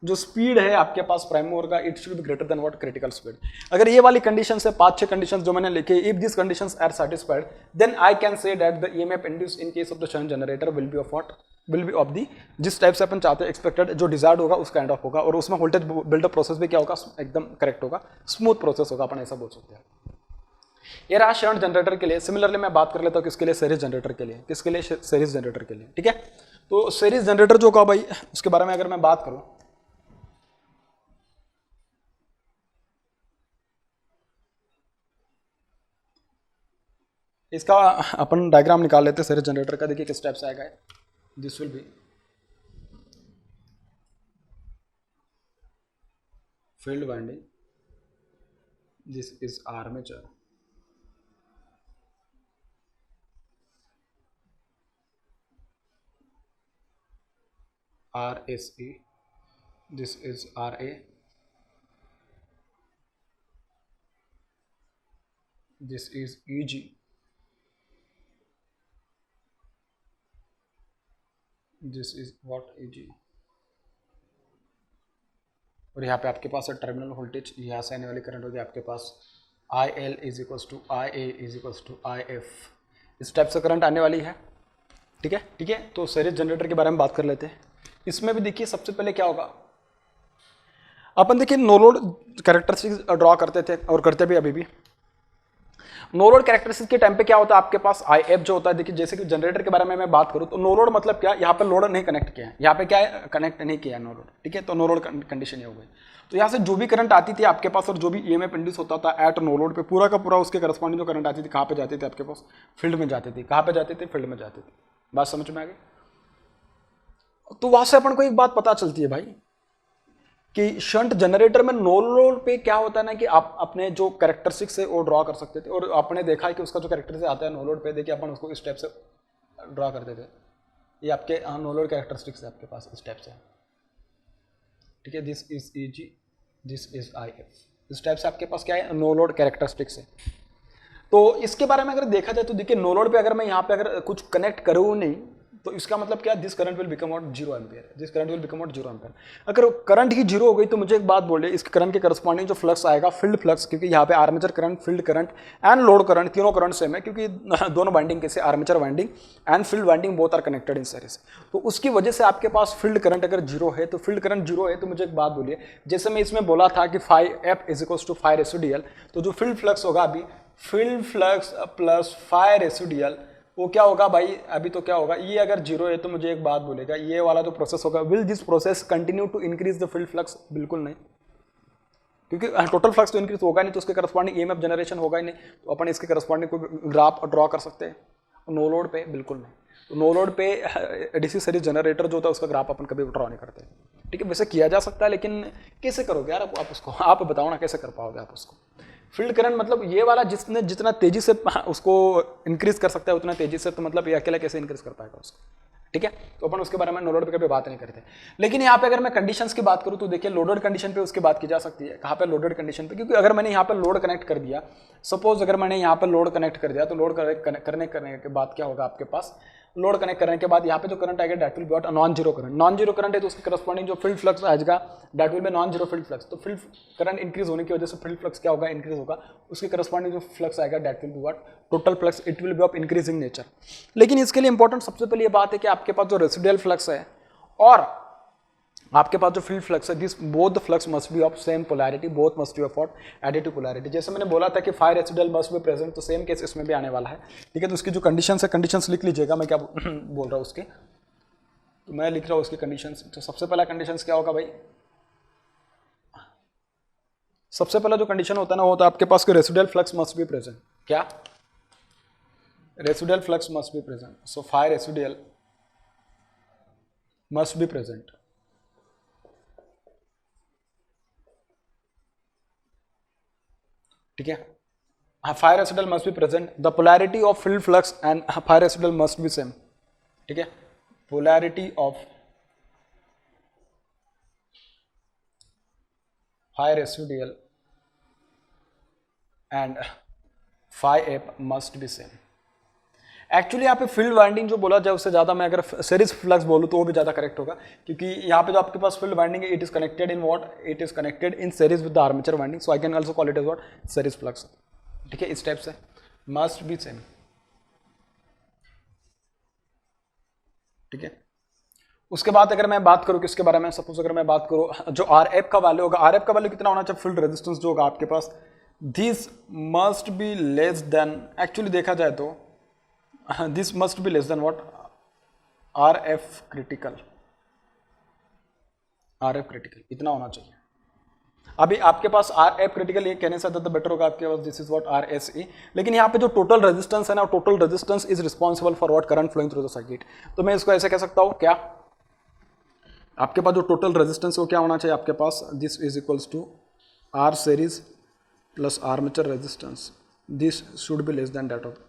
जो स्पीड है आपके पास प्राइम मूवर का, it should be greater than what, critical speed. अगर ये वाली कंडीशन है, 5-6 कंडीशन जो मैंने लिखे, if this conditions are satisfied then I can say that the EMF induce in case of the shunt generator will be of what, will be of the, जिस टाइप से अपन चाहते हैं एक्सपेक्टेड, जो डिजायर्ड होगा उस काइंड ऑफ होगा, और उसमें वोल्टेज बिल्डअप प्रोसेस भी क्या होगा, एकदम करेक्ट होगा, स्मूथ प्रोसेस होगा, अपन ऐसा बोल सकते हैं। ये रहा शंट जनरेटर के लिए। सिमिलरली मैं बात कर लेता हूँ किसके लिए, सीरीज जनरेटर के लिए। किसके लिए, सीरीज जनरेटर के लिए, ठीक है। तो सीरीज जनरेटर जो होगा भाई, उसके बारे में अगर मैं बात करूँ, इसका अपन डायग्राम निकाल लेते हैं सीरीज जनरेटर का। देखिए किस टाइप से आएगा, this will B field winding, this is armature, RSE, this is RA, this is EG, this is what, EG। और यहाँ पे आपके पास है टर्मिनल वोल्टेज, यहाँ से आने वाली करंट होगी आपके पास IL is equals to IA is equals to IF, इस टाइप से करंट आने वाली है, ठीक है, ठीक है। तो सीरीज जनरेटर के बारे में बात कर लेते हैं। इसमें भी देखिए सबसे पहले क्या होगा, अपन देखिए नो लोड कैरेक्टरिस्टिक्स ड्रॉ करते थे और करते भी अभी भी। नो लोड कैरेक्टरिस्टिक्स के टाइम पे क्या होता है आपके पास, IF जो होता है, देखिए जैसे कि जनरेटर के बारे में मैं बात करूं तो नो लोड मतलब क्या, यहाँ पे लोड नहीं कनेक्ट किया है, यहाँ पे क्या है, कनेक्ट नहीं किया है नो लोड, ठीक है। तो नो लोड कंडीशन ये हो गई। तो यहाँ से जो भी करंट आती थी आपके पास और जो भी EMF इंड्यूस होता था एट नो लोड पे, पूरा का पूरा उसके करस्पॉन्डिंग जो करंट आती थी कहाँ पे जाती थी आपके पास, फील्ड में जाती थी। कहाँ पे जाती थी, फील्ड में जाती थी। बात समझ में आ गई। तो वहां से अपन को एक बात पता चलती है भाई कि शंट जनरेटर में नो लोड पे क्या होता है ना कि आप अपने जो कैरेक्टरिस्टिक्स है वो ड्रॉ कर सकते थे, और आपने देखा है कि उसका जो कैरेक्टरिस्टिक्स आता है नो लोड पे, देखिए अपन उसको इस टाइप से ड्रॉ करते थे। ये आपके नो लोड कैरेक्टरिस्टिक्स है आपके पास इस टाइप से, ठीक है। This is EG, this is IF, इस टाइप से आपके पास क्या है, नो लोड कैरेक्टरिस्टिक्स है। तो इसके बारे में अगर देखा जाए तो देखिए नो लोड पे अगर मैं यहाँ पे अगर कुछ कनेक्ट करूँ नहीं तो इसका मतलब क्या, this current will become out 0 ampere, this current will become out 0 ampere. अगर करंट ही 0 हो गई तो मुझे एक बात बोलिए, इसके करंट के करस्पॉन्डिंग जो फ्लक्स आएगा, फील्ड फ्लक्स, क्योंकि यहाँ पे armature current, field current and load current तीनों करंट सेम है, क्योंकि दोनों वाइंडिंग कैसे, armature winding and field winding both are connected in series. तो उसकी वजह से आपके पास फील्ड करंट अगर 0 है, तो फील्ड करंट 0 है तो मुझे एक बात बोलिए, जैसे मैं इसमें बोला था कि Φf is equals to φ residual, तो जो फील्ड फ्लक्स होगा अभी, फील्ड फ्लक्स प्लस φ रेसिडुअल, वो क्या होगा भाई, अभी तो क्या होगा, ये अगर 0 है तो मुझे एक बात बोलेगा, ये वाला जो प्रोसेस होगा, will this process continue to increase the field flux, बिल्कुल नहीं, क्योंकि टोटल फ्लक्स तो इंक्रीज होगा नहीं, तो उसके करस्पॉन्डिंग EMF जनरेशन होगा ही नहीं। तो अपन इसके करस्पॉन्डिंग कोई ग्राफ ड्रॉ कर सकते हैं, नो लोड पे बिल्कुल नहीं। तो नो लोड पे DC सीरीज जनरेटर जो होता है उसका ग्राफ अपन कभी ड्रॉ नहीं करते, ठीक है। वैसे किया जा सकता है, लेकिन कैसे करोगे यार आप उसको, आप बताओ ना कैसे कर पाओगे आप उसको। फील्ड करंट मतलब ये वाला जिसने जितना तेजी से उसको इंक्रीज कर सकता है उतना तेजी से, तो मतलब ये अकेला कैसे इंक्रीज कर पाएगा उसको, ठीक है। तो अपन उसके बारे में नो लोड पे कभी बात नहीं करते। लेकिन यहाँ पे अगर मैं कंडीशंस की बात करूँ तो देखिए लोडेड कंडीशन पे उसकी बात की जा सकती है। कहाँ पे, लोडेड कंडीशन पे, क्योंकि अगर मैंने यहाँ पे लोड कनेक्ट कर दिया, सपोज अगर मैंने यहाँ पे लोड कनेक्ट कर दिया, तो लोड करने के बाद क्या होगा आपके पास, लोड कनेक्ट करने के बाद यहाँ पे जो करंट आएगा that will be what, non zero current. Non zero current है तो उसके करस्पॉन्डिंग जो फील्ड फ्लक्स आएगा that will B non zero field flux. तो फील्ड करंट इंक्रीज होने की वजह से फील्ड फ्लक्स क्या होगा, इंक्रीज होगा, उसके करस्पॉन्डिंग जो फ्लक्स आएगा that will be what, total flux, it will be of increasing nature. लेकिन इसके लिए इंपॉर्टेंट सबसे पहले ये बात है कि आपके पास जो रेसिडुअल फ्लक्स है और आपके पास जो फील्ड फ्लक्स है, this both the flux must be of same polarity, both must be of what, additive polarity. जैसे मैंने बोला था कि fire residual must be present, तो सेम केस इसमें भी आने वाला है, ठीक है। तो उसकी जो कंडीशंस है, कंडीशंस लिख लीजिएगा, मैं क्या बोल रहा हूँ उसके, तो मैं लिख रहा हूँ उसकी कंडीशंस। तो सबसे पहला कंडीशंस क्या होगा भाई, सबसे पहला जो कंडीशन होता है ना, वो होता है आपके पास कि residual flux must be present. क्या? Residual flux must be present. So phi residual must be present. ठीक है, phi residual must be present. The polarity of field flux and phi residual must be same. ठीक है, polarity of phi residual and phi F must be same. Actually यहाँ पे फील्ड वाइंडिंग जो बोला जाए उससे ज़्यादा मैं अगर सीरीज फ्लक्स बोलूँ तो वो भी ज़्यादा करेक्ट होगा, क्योंकि यहाँ पे जो आपके पास फील्ड वाइंडिंग है, it is connected in what, it is connected in series with the armature winding, so I can also call it as what, series flux. ठीक है, इस टाइप से मस्ट बी सेम। ठीक है, उसके बाद अगर मैं बात करूँ किसके बारे में, सपोज अगर मैं बात करूँ जो आर एफ का वैल्यू होगा, आर एफ का वैल्यू कितना होना चाहिए, फील्ड रेजिस्टेंस जो होगा आपके पास, this must be less than, actually देखा जाए तो this must be less than what, R F critical. R F critical इतना होना चाहिए। अभी आपके पास आर एफ क्रिटिकल ये कहने से ज़्यादा बेटर होगा आपके पास this is what R S E, लेकिन यहाँ पे जो टोटल रेजिस्टेंस है ना, total resistance is responsible for what, current flowing through the circuit. तो मैं इसको ऐसे कह सकता हूँ, क्या आपके पास जो टोटल रेजिस्टेंस है वो क्या होना चाहिए आपके पास, this is equals to R series plus armature resistance, this should be less than that of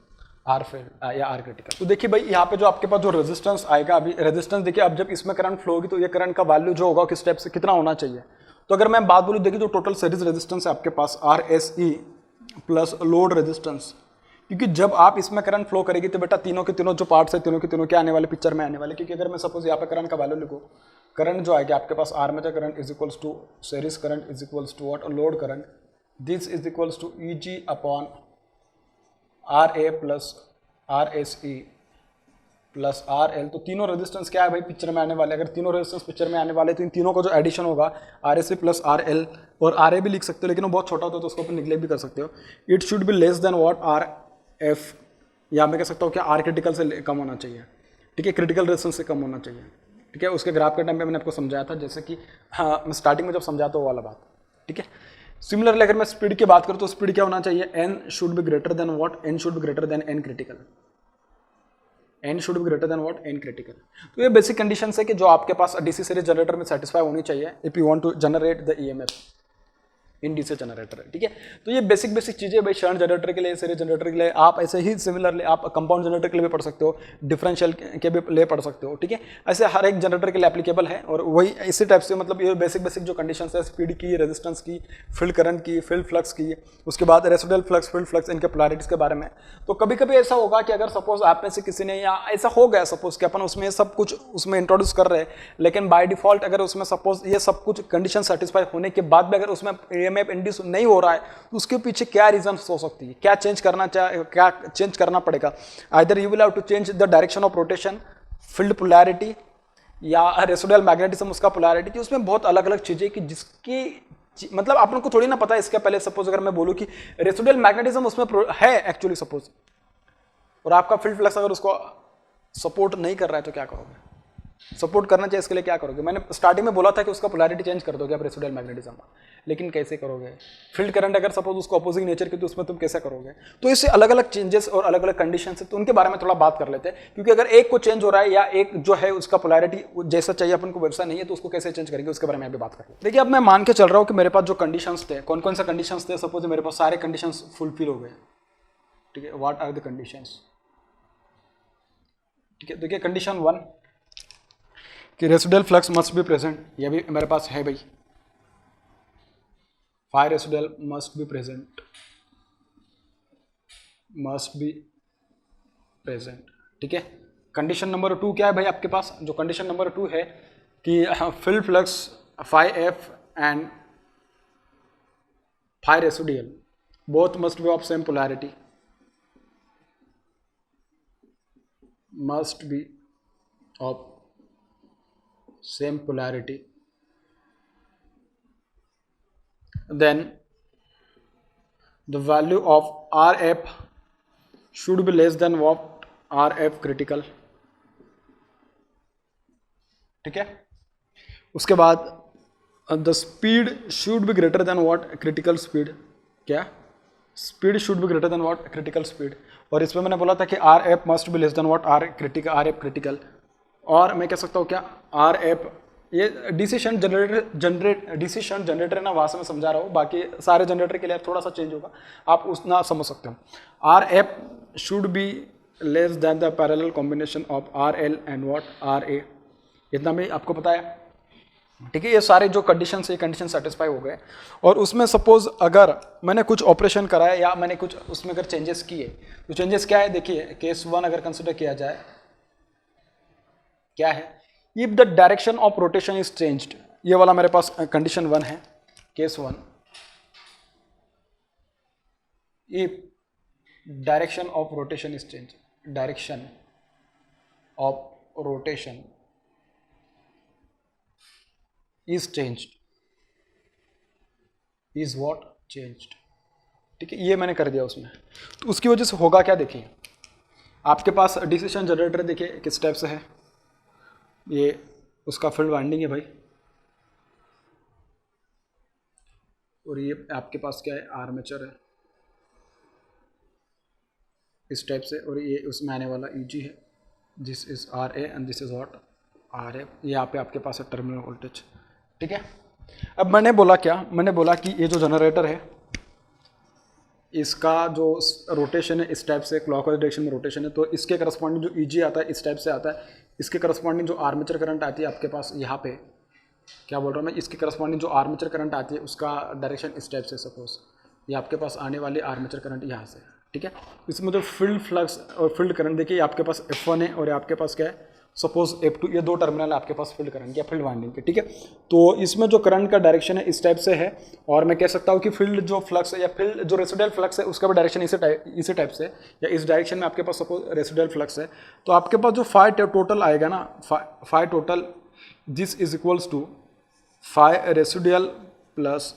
R field या आर क्रिटिकल। तो देखिए भाई यहाँ पे जो आपके पास जो रेजिस्टेंस आएगा, अभी रेजिस्टेंस देखिए, अब जब इसमें करंट फ्लो होगी तो ये करंट का वैल्यू जो होगा किस टाइप से कितना होना चाहिए। तो अगर मैं बात बोलूँ, देखिए जो टोटल सीरीज रेजिस्टेंस है आपके पास R S E plus load resistance, क्योंकि जब आप इसमें करंट फ्लो करेगी तो बेटा तीनों के तीनों जो पार्ट्स है तीनों के तीनों क्या आने वाले, पिक्चर में आने वाले। क्योंकि अगर मैं सपोज यहाँ पे करंट का वैल्यू लिखूँ, करंट जो आएगा आपके पास armature current is equals to series current is equals to what, load current, this is equals to E G upon R A plus R S E plus R L. तो तीनों रेजिस्टेंस क्या है भाई, पिक्चर में आने वाले। अगर तीनों रेजिस्टेंस पिक्चर में आने वाले तो इन तीनों का जो एडिशन होगा are S E plus R L, और आर ए भी लिख सकते हो लेकिन वो बहुत छोटा होता है तो उसको अपन निगलेक्ट भी कर सकते हो। It should be less than what, R F, या मैं कह सकता हूँ कि आर क्रिटिकल से कम होना चाहिए। ठीक है, क्रिटिकल रेजिस्टेंस से कम होना चाहिए। ठीक है, उसके ग्राफ के टाइम पे मैंने आपको समझाया था, जैसे कि हाँ मैं स्टार्टिंग में जब समझाता हूँ वो वाला बात। ठीक है, सिमिलरली अगर मैं स्पीड की बात करूँ तो स्पीड क्या होना चाहिए, N should be greater than what, N should be greater than N critical, N should be greater than what, N critical. तो ये बेसिक कंडीशन है कि जो आपके पास डीसी सीरीज जनरेटर में सेटिस्फाई होनी चाहिए if you want to generate the EMF in DC generator. ठीक है, तो ये बेसिक चीजें भाई शंट जनरेटर के लिए, सीरीज जनरेटर के लिए, आप ऐसे ही सिमिलरली आप कंपाउंड जनरेटर के लिए भी पढ़ सकते हो, डिफरेंशियल के भी लिए पढ़ सकते हो। ठीक है, ऐसे हर एक जनरेटर के लिए एप्लीकेबल है, और वही इसी टाइप से मतलब ये बेसिक जो कंडीशंस है, स्पीड की, रेजिस्टेंस की, फील्ड करंट की, फील्ड फ्लक्स की, उसके बाद रेसिडुअल फ्लक्स, फील्ड फ्लक्स, इनके पोलैरिटीज के बारे में। तो कभी कभी ऐसा होगा कि अगर सपोज आप में से किसी ने, या ऐसा हो गया सपोज कि अपन उसमें सब कुछ उसमें इंट्रोड्यूस कर रहे हैं, लेकिन बाय डिफॉल्ट अगर उसमें सपोज ये सब कुछ कंडीशन सेटिस्फाई होने के बाद भी अगर उसमें ईएमएफ इंड्यूस नहीं हो रहा है तो उसके पीछे क्या रीजन हो सकती है, क्या चेंज करना क्या चेंज करना पड़ेगा। Either you will have to change the direction of rotation, field polarity, या रेसिडुअल मैग्नेटिज्म उसका पोलैरिटी थी। उसमें बहुत अलग अलग चीजें कि जिसकी मतलब अपन को थोड़ी ना पता है। इसके पहले सपोज अगर मैं बोलूं कि रेसिडुअल मैग्नेटिज्म उसमें है एक्चुअली सपोज, और आपका फील्ड फ्लक्स अगर उसको सपोर्ट नहीं कर रहा है तो क्या करोगे, सपोर्ट करना चाहिए, इसके लिए क्या करोगे। मैंने स्टार्टिंग में बोला था कि उसका पोलैरिटी चेंज कर दोगे आप रेसिडुअल मैग्नेटिज्म, लेकिन कैसे करोगे। फील्ड करंट अगर सपोज उसको अपोजिंग नेचर की तो उसमें तुम कैसे करोगे। तो इससे अलग अलग चेंजेस और अलग अलग कंडीशन है, तो उनके बारे में थोड़ा बात कर लेते हैं। क्योंकि अगर एक को चेंज हो रहा है या एक जो है उसका पोलैरिटी जैसा चाहिए अपन को वैसा नहीं है, तो उसको कैसे चेंज करेंगे उसके बारे में अभी बात करें। देखिए अब मैं मान के चल रहा हूँ कि मेरे पास जो कंडीशंस थे, कौन कौन से कंडीशंस थे, सपोज मेरे पास सारे कंडीशंस फुलफिल हो गए। ठीक है, व्हाट आर द कंडीशंस। ठीक है, देखिए कंडीशन 1 कि residual flux must be present, ये भी मेरे पास है भाई, phi residual must be present, must be present. ठीक है, कंडीशन नंबर 2 क्या है भाई आपके पास, जो कंडीशन नंबर 2 है कि field flux phi F and phi residual both must be of same polarity, must be of same polarity, then the value of RF should be less than what, RF critical। ठीक है, उसके बाद the speed should be greater than what critical speed, क्या speed should be greater than what critical speed. और इसमें मैंने बोला था कि R F must be less than what R F critical. और मैं कह सकता हूँ क्या आर एफ, ये डिसीजन जनरेटर है ना, वहाँ से मैं समझा रहा हूँ, बाकी सारे जनरेटर के लिए थोड़ा सा चेंज होगा, आप उतना समझ सकते हो। R F should be less than the parallel combination of R L and what R A, इतना भी आपको पता है, ठीक है। ये सारे जो कंडीशन है, कंडीशन सेटिस्फाई हो गए। और उसमें सपोज अगर मैंने कुछ ऑपरेशन कराया या मैंने कुछ उसमें अगर चेंजेस किए, तो चेंजेस क्या है, देखिए केस 1 अगर कंसिडर किया जाए, क्या है, if the direction of rotation is changed, ये वाला मेरे पास कंडीशन 1 है, case 1, if direction of rotation is change, direction of rotation is changed, is what changed, ठीक है, ये मैंने कर दिया उसमें। तो उसकी वजह से होगा क्या, देखिए आपके पास डिसीजन जनरेटर देखिए किस टाइप से है, ये उसका फील्ड वाइंडिंग है भाई, और ये आपके पास क्या है, आर्मेचर है इस टाइप से, और ये उसमें आने वाला ईजी है, this is R A and this is what R A, यहाँ पे आपके पास है टर्मिनल वोल्टेज, ठीक है। अब मैंने बोला क्या, मैंने बोला कि ये जो जनरेटर है इसका जो रोटेशन है इस टाइप से, क्लॉकवाइज डायरेक्शन में रोटेशन है, तो इसके करस्पॉन्डिंग जो ईजी आता है इस टाइप से आता है, इसके करस्पॉन्डिंग जो आर्मेचर करंट आती है आपके पास यहाँ पे, क्या बोल रहा हूँ मैं, इसके करस्पॉन्डिंग जो आर्मेचर करंट आती है उसका डायरेक्शन इस टाइप से, सपोज ये आपके पास आने वाली आर्मेचर करंट यहाँ से, ठीक है। इसमें जो फील्ड फ्लक्स और फील्ड करंट देखिए आपके पास F1 है और आपके पास क्या है, सपोज F2, ये दो टर्मिनल आपके पास फील्ड करंट या फील्ड वाइंडिंग के, ठीक है। तो इसमें जो करंट का डायरेक्शन है इस टाइप से है, और मैं कह सकता हूँ कि फील्ड जो फ्लक्स है या फील्ड जो रेसिडुअल फ्लक्स है उसका भी डायरेक्शन इसी टाइप से, या इस डायरेक्शन में आपके पास सपोज रेसिडुअल फ्लक्स है, तो आपके पास जो फाई टोटल आएगा ना, phi total, this is equals to phi residual plus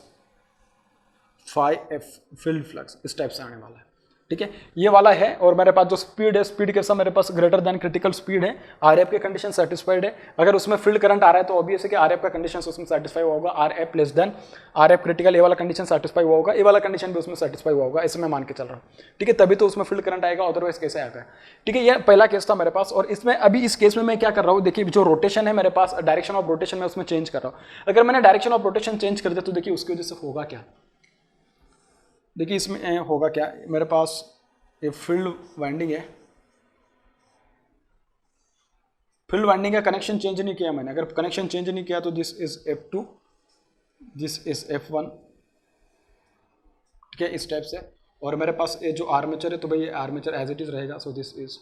phi F field flux, इस टाइप से आने वाला है, ठीक है। ये वाला है, और मेरे पास जो स्पीड है, स्पीड कैसा मेरे पास ग्रेटर देन क्रिटिकल स्पीड है, आरएफ के कंडीशन सेटिस्फाइड है। अगर उसमें फील्ड करंट आ रहा है तो ऑब्वियस है कि आरएफ का कंडीशन उसमें सेटिस्फाई हुआ होगा, RF less than RF critical, ये वाला कंडीशन सेटिस्फाई हुआ होगा, ये वाला कंडीशन भी उसमें सेटिस्फाई हुआ होगा, इसमें मान के चल रहा हूँ, ठीक है, तभी तो उसमें फील्ड करंट आएगा, अदरवाइज कैसे आएगा, ठीक है। ये पहला केस था मेरे पास। और इसमें अभी इस केस में मैं क्या कर रहा हूँ, देखिए जो रोटेशन है मेरे पास, डायरेक्शन ऑफ रोटेशन में उसमें चेंज कर रहा हूँ। अगर मैंने डायरेक्शन ऑफ रोटेशन चेंज कर दिया तो देखिए उसकी वजह से होगा क्या, देखिए इसमें होगा क्या, मेरे पास ये फील्ड वाइंडिंग है, फील्ड वाइंडिंग का कनेक्शन चेंज नहीं किया मैंने, अगर कनेक्शन चेंज नहीं किया तो this is F2, this is F1, ठीक है, इस टाइप से। और मेरे पास ये जो आर्मेचर है तो भाई ये आर्मेचर एज इट इज रहेगा, सो दिस इज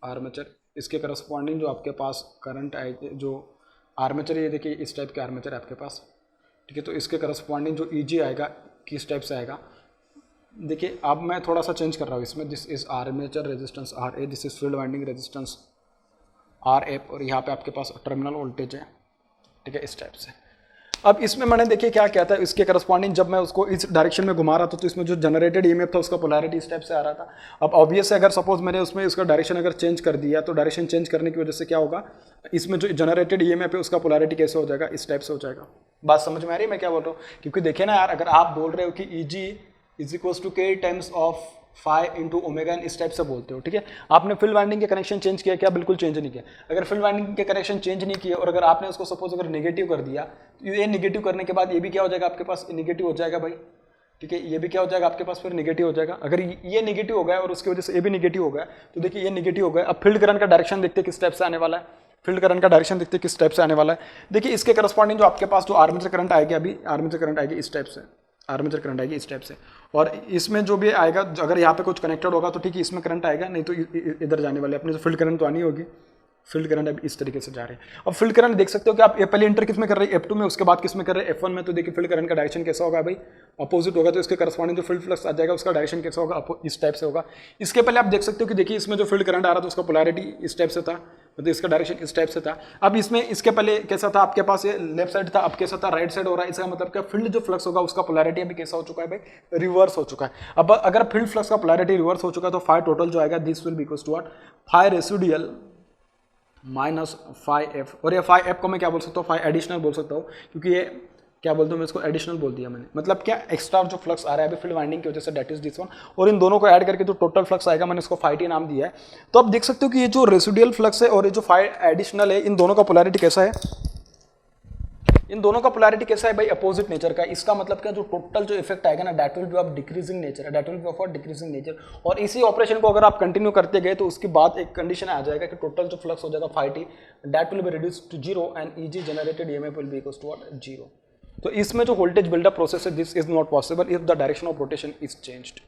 आर्मेचर, इसके करस्पॉन्डिंग जो आपके पास करंट आएगी, जो आर्मेचर है ये देखिए इस टाइप के आर्मेचर है आपके पास, ठीक है, तो इसके करस्पॉन्डिंग जो ईजी आएगा किस टाइप से आएगा, देखिए अब मैं थोड़ा सा चेंज कर रहा हूँ इसमें, this is armature resistance R A, this is field winding resistance R F, और यहाँ पे आपके पास टर्मिनल वोल्टेज है, ठीक है, इस टाइप से। अब इसमें मैंने देखिए क्या कहता है, इसके करस्पॉन्डिंग जब मैं उसको इस डायरेक्शन में घुमा रहा था तो इसमें जो जनरेटेड ईएमएफ था उसका पोलैरिटी इस टाइप से आ रहा था। अब ऑब्वियस है अगर सपोज मैंने उसमें उसका डायरेक्शन अगर चेंज कर दिया तो डायरेक्शन चेंज करने की वजह से क्या होगा, इसमें जो जनरेटेड ईएमएफ है उसका पोलैरिटी कैसे हो जाएगा, इस टाइप से हो जाएगा। बात समझ में आ रही है मैं क्या बोल रहा हूँ, क्योंकि देखिए ना यार, अगर आप बोल रहे हो कि Eg is equals to K times of phi into omega N, इस टाइप से बोलते हो, ठीक है। आपने फील्ड वाइंडिंग के कनेक्शन चेंज किया क्या, बिल्कुल चेंज नहीं किया। अगर फील्ड वाइंडिंग के कनेक्शन चेंज नहीं किए और अगर आपने उसको सपोज अगर नेगेटिव कर दिया तो ये नेगेटिव करने के बाद ये भी क्या हो जाएगा आपके पास, नेगेटिव हो जाएगा भाई, ठीक है, ये भी क्या हो जाएगा आपके पास फिर नेगेटिव हो जाएगा। अगर ये नेगेटिव हो गया और उसकी वजह से ये भी नेगेटिव हो गया तो देखिए ये नेगेटिव हो गया। अब फील्ड करंट का डायरेक्शन देखते किस टाइप से आने वाला है, फील्ड करंट का डायरेक्शन देखते किस टाइप से आने वाला है। देखिए इसके करस्पॉन्डिंग जो आपके पास जो आर्मेचर करंट आएगी, अभी आर्मेचर करंट आएगी इस टाइप से, आर्मेचर करंट आएगी इस टाइप से, और इसमें जो भी आएगा अगर यहाँ पे कुछ कनेक्टेड होगा तो ठीक है इसमें करंट आएगा, नहीं तो इधर जाने वाले अपने जो फील्ड करंट तो आनी होगी, फील्ड करंट अभी इस तरीके से जा रहे हैं। अब फील्ड करंट देख सकते हो कि आप पहले इंटर किस में कर रहे हैं, F2 में, उसके बाद किस में कर रहे हैं, F1 में। तो देखिए फील्ड करंट का डायरेक्शन कैसा होगा भाई, अपोजिट होगा, तो इसके करस्पॉन्डिंग जो फील्ड फ्लक्स आ जाएगा उसका डायरेक्शन कैसा होगा, इस टाइप से होगा। इसके पहले आप देख सकते हो कि देखिए इसमें जो फील्ड करंट आ रहा था उसका पोलैरिटी इस टाइप से था, मतलब इसका डायरेक्शन इस टाइप से था। अब इसमें इसके पहले कैसा था आपके पास, ये लेफ्ट साइड था, अब कैसा था राइट साइड हो रहा है। इसका मतलब क्या, फील्ड जो फ्लक्स होगा उसका पोलैरिटी अभी कैसा हो चुका है भाई, रिवर्स हो चुका है। अब अगर फील्ड फ्लक्स का पोलैरिटी रिवर्स हो चुका है तो फाई टोटल जो आएगा this will be equals to what, phi residual minus five F, और ये फाइव एफ को मैं क्या बोल सकता हूँ, फाइव एडिशनल बोल सकता हूँ, क्योंकि ये क्या बोलते हैं, मैं इसको एडिशनल बोल दिया मैंने, मतलब क्या एक्स्ट्रा जो फ्लक्स आ रहा है अभी फील्ड वाइंडिंग की वजह से, दैट इज दिस वन, और इन दोनों को ऐड करके जो टोटल फ्लक्स आएगा मैंने इसको फाइव टी नाम दिया है। तो आप देख सकते हो कि ये जो रेसिडुअल फ्लक्स है और ये जो फाइव एडिशनल है, इन दोनों का पोलैरिटी कैसा है, इन दोनों का पोलैरिटी कैसा है भाई, अपोजिट नेचर का। इसका मतलब क्या, जो टोटल जो इफेक्ट आएगा ना, that will be of decreasing nature, that will be of decreasing nature. और इसी ऑपरेशन को अगर आप कंटिन्यू करते गए तो उसके बाद एक कंडीशन आ जाएगा कि टोटल जो फ्लक्स हो जाएगा five T, that will be reduce to zero and Eg generated EMF will be equals to what, zero. तो इसमें जो वोल्टेज बिल्डअप प्रोसेस है, this is not possible if the direction of rotation is changed,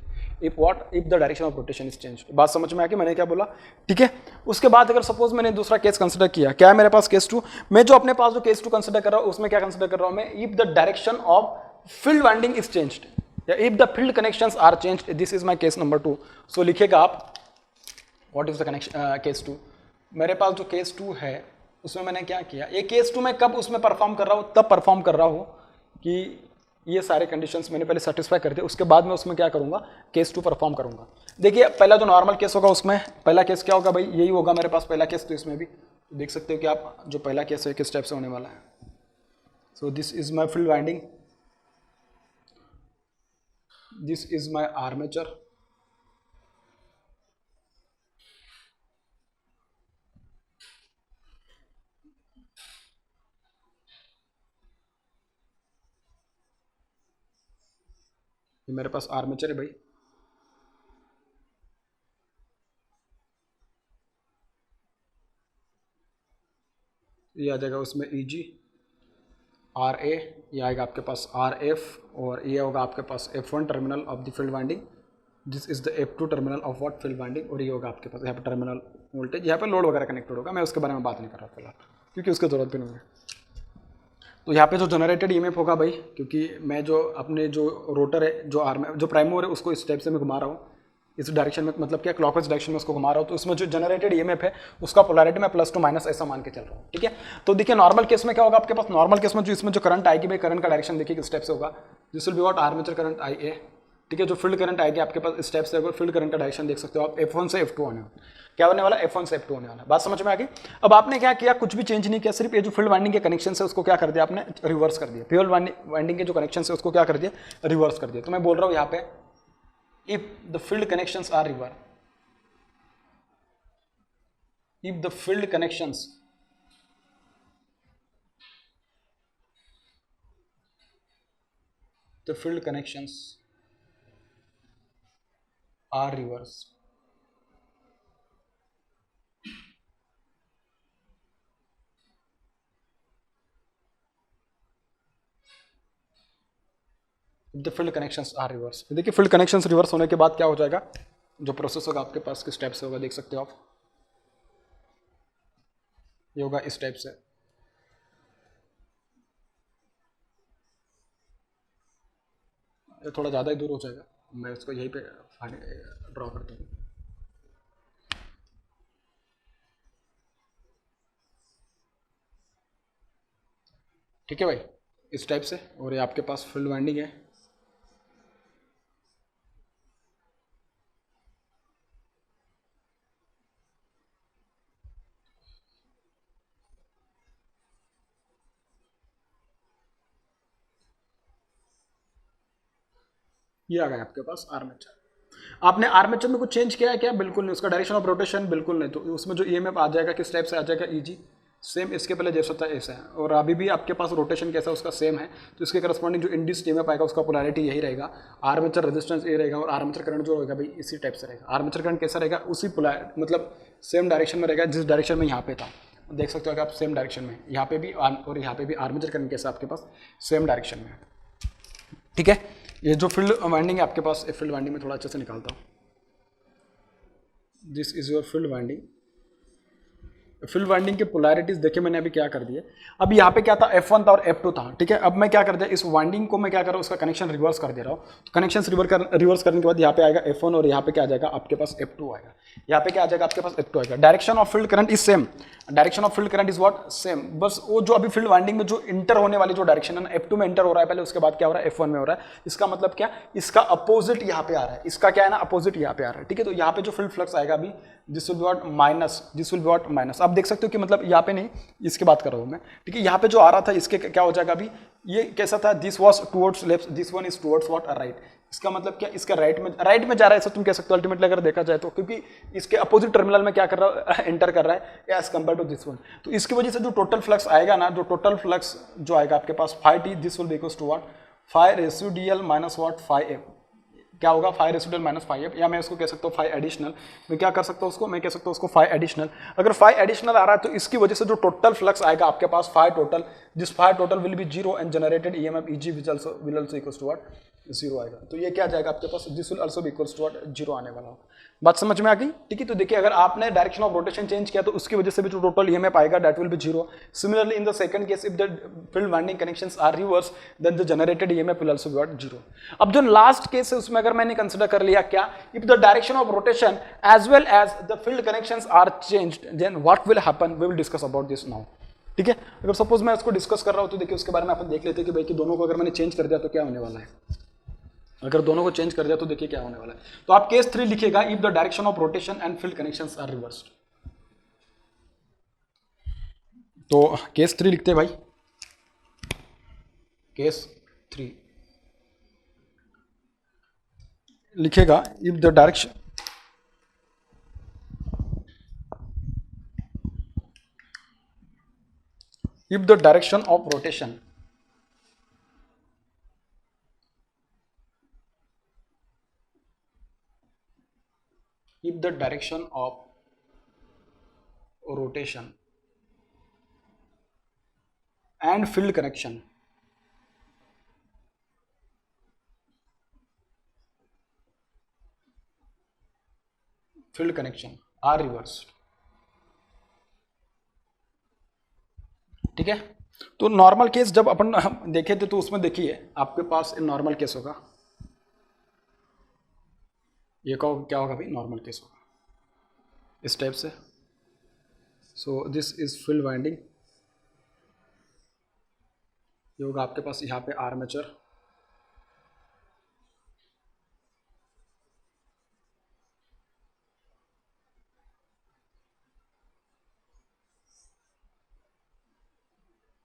if the direction of rotation is changed. बात समझ में आ गई मैंने क्या बोला, ठीक है। उसके बाद अगर सपोज मैंने दूसरा केस कंसिडर किया, क्या है मेरे पास केस टू, मैं जो अपने पास जो केस टू कंसिडर कर रहा हूं उसमें क्या कंसिडर कर रहा हूं मैं, if the direction of field winding is changed या if the field connections are changed, this is my case number two. So लिखेगा आप what is the connection case two. मेरे पास जो केस टू है उसमें मैंने क्या किया, ये केस टू मैं कब उसमें परफॉर्म कर रहा हूँ, तब परफॉर्म कर रहा हूँ कि ये सारे कंडीशंस मैंने पहले सेटिस्फाई कर दिए, उसके बाद मैं उसमें क्या करूंगा, केस टू परफॉर्म करूंगा। देखिए पहला जो नॉर्मल केस होगा उसमें पहला केस क्या होगा भाई, यही होगा मेरे पास पहला केस, तो इसमें भी देख सकते हो कि आप जो पहला केस है किस टाइप से होने वाला है। So this is my field winding, this is my armature, मेरे पास आर्मेचर है भाई, ये आ जाएगा उसमें ई जी आर ए, ये आएगा आपके पास आर एफ, और ये होगा आपके पास F1 terminal of the field winding, this is the F2 terminal of what, field winding, और ये होगा आपके पास यहाँ पे टर्मिनल वोल्टेज, यहाँ पे लोड वगैरह कनेक्टेड होगा, मैं उसके बारे में बात नहीं कर रहा फिलहाल क्योंकि उसकी जरूरत भी नहीं है। तो यहाँ पे जो जनरेटेड ईएमएफ होगा भाई, क्योंकि मैं जो अपने जो रोटर है, जो आर्म जो प्राइम मूवर है, उसको इस टाइप से मैं घुमा रहा हूँ, इस डायरेक्शन में, मतलब क्या क्लॉकवाइज डायरेक्शन में उसको घुमा रहा हूँ, तो उसमें जो जनरेटेड ईएमएफ है उसका पोलैरिटी मैं प्लस टू माइनस ऐसा मान के चल रहा हूँ, ठीक है। तो देखिए नॉर्मल केस में क्या होगा आपके पास, नॉर्मल केस में जो इसमें जो करंट आएगी भाई, करंट का डायरेक्शन देखिए किस टाइप से होगा, this will be what armature current I A, ठीक है। जो फील्ड करंट आएगी आपके पास इस टाइप से होगा, फील्ड करंट का डायरेक्शन देख सकते हो आप, F1 से F2 होने वाला, क्या होने वाला, F1 से F2 होने वाला। बात समझ में आ गई। अब आपने क्या किया, कुछ भी चेंज नहीं किया, सिर्फ ये जो फील्ड वाइंडिंग के कनेक्शन है उसको क्या कर दिया आपने, रिवर्स कर दिया। फील्ड वाइंडिंग के जो कनेक्शन है उसको क्या कर दिया, रिवर्स कर दिया। तो मैं बोल रहा हूँ यहाँ पे, if the field connections are reverse, if the field connections are reverse, if the field connections are reverse, देखिए फील्ड कनेक्शंस रिवर्स होने के बाद क्या हो जाएगा, जो प्रोसेस होगा आपके पास किस टाइप से होगा देख सकते हो आप, ये होगा इस टाइप से, ये थोड़ा ज़्यादा ही दूर हो जाएगा, मैं इसको यहीं पे ड्रॉ करता हूँ। ठीक है भाई, इस टाइप से, और ये आपके पास फील्ड वाइंडिंग है, ये आ गया आपके पास आर्मेचर। आपने आर्मेचर में कुछ चेंज किया है क्या, बिल्कुल नहीं। उसका डायरेक्शन ऑफ रोटेशन बिल्कुल नहीं, तो उसमें जो ईएमएफ आ जाएगा किस टाइप से आ जाएगा, ईजी, सेम इसके पहले जैसा था ऐसा है, और अभी भी आपके पास रोटेशन कैसा उसका सेम है, तो इसके करस्पॉन्डिंग जो इंड्यूस्ड ईएमएफ आएगा उसका पोलैरिटी यही रहेगा, आर्मेचर रेजिस्टेंस ये रहेगा, और आर्मेचर करंट जो रहेगा भाई इसी टाइप से रहेगा। आर्मेचर करंट कैसा रहेगा, उसी मतलब सेम डायरेक्शन में रहेगा जिस डायरेक्शन में यहाँ पे था, देख सकते हो कि आप सेम डायरेक्शन में, यहाँ पे भी और यहाँ पे भी आर्मेचर करंट कैसा आपके पास सेम डायरेक्शन में, ठीक है। ये जो फील्ड वाइंडिंग है आपके पास, फील्ड वाइंडिंग में थोड़ा अच्छे से निकालता हूँ, this is your field winding. Field winding के पोलैरिटीज देखिए मैंने अभी क्या कर दिए, अब यहाँ पे क्या था, F1 था और F2 था, ठीक है। अब मैं क्या कर दिया, इस वाइंडिंग को मैं क्या कर रहा हूँ, उसका कनेक्शन रिवर्स कर दे रहा हूँ। तो कनेक्शन रिवर्स करने के बाद यहाँ पे आएगा F1, और यहाँ पे क्या आ जाएगा आपके पास F2 आएगा, यहाँ पे क्या आ जाएगा आपके पास F2 आएगा। Direction of field current is same, direction of field current is what, same, बस वो जो अभी फील्ड वाइंडिंग में जो इंटर होने वाली जो डायरेक्शन है ना, F2 में इंटर हो रहा है पहले, उसके बाद क्या हो रहा है, F1 में हो रहा है। इसका मतलब क्या, इसका अपोजिट यहाँ पे आ रहा है, इसका क्या है ना, अपोजिट यहाँ पे आ रहा है, ठीक है। तो यहाँ पे जो फील्ड फ्लक्स आएगा अभी, this will be what minus, this will be what minus. अब आप देख सकते हो कि मतलब यहाँ पे नहीं, इसकी बात कर रहा हूँ मैं, ठीक है। यहाँ पे जो आ रहा था इसके क्या हो जाएगा अभी, ये कैसा था, this was towards left, this one is towards what right. इसका मतलब क्या, इसका राइट में जा रहा है, ऐसा तुम कह सकते हो अल्टीमेटली अगर देखा जाए तो, क्योंकि इसके अपोजिट टर्मिनल में क्या कर रहा है, एंटर कर रहा है as compare to this one. तो इसकी वजह से जो टोटल फ्लक्स आएगा ना, जो टोटल फ्लक्स जो आएगा आपके पास five T, this will be equals to what, five residual minus what, five F. क्या होगा, five residual minus five F, या मैं इसको कह सकता हूँ फाइव एडिशनल। मैं क्या कर सकता हूँ उसको, मैं कह सकता हूँ उसको फाइव एडिशनल। अगर फाइव एडिशनल आ रहा है तो इसकी वजह से जो टोटल फ्लक्स आएगा आपके पास five total, this five total will be zero and generated EMF E G will also equals to what, zero आएगा। तो ये क्या जाएगा आपके पास, this will also be equals to what, zero आने वाला। बात समझ में आ गई, ठीक है। तो देखिए अगर आपने डायरेक्शन ऑफ रोटेशन चेंज किया तो उसकी वजह से भी जो टोटल ईएमएफ आएगा that will be zero. Similarly in the second case if the field winding connections are reverse then the generated EMF will also be what, zero. अब जो लास्ट केस है उसमें अगर मैंने कंसीडर कर लिया क्या, if the direction of rotation as well as the field connections are changed then what will happen, we will discuss about this now, ठीक है। अगर सपोज मैं उसको डिस्कस कर रहा हूं तो देखिए उसके बारे में अपन देख लेते हैं कि भाई कि दोनों को अगर मैंने चेंज कर दिया तो क्या होने वाला है। अगर दोनों को चेंज कर दिया तो देखिए क्या होने वाला है। तो आप केस 3 लिखिएगा, if the direction of rotation and field connections are reversed. तो केस 3 लिखते हैं भाई, केस 3 लिखेगा, if the direction of rotation if the direction of rotation and field connection are reversed, ठीक है। तो नॉर्मल केस जब अपन देखे थे तो उसमें देखिए आपके पास नॉर्मल केस होगा, ये क्या होगा भाई, नॉर्मल केस होगा इस टाइप से। So this is field winding, ये होगा आपके पास यहाँ पे आर्मेचर,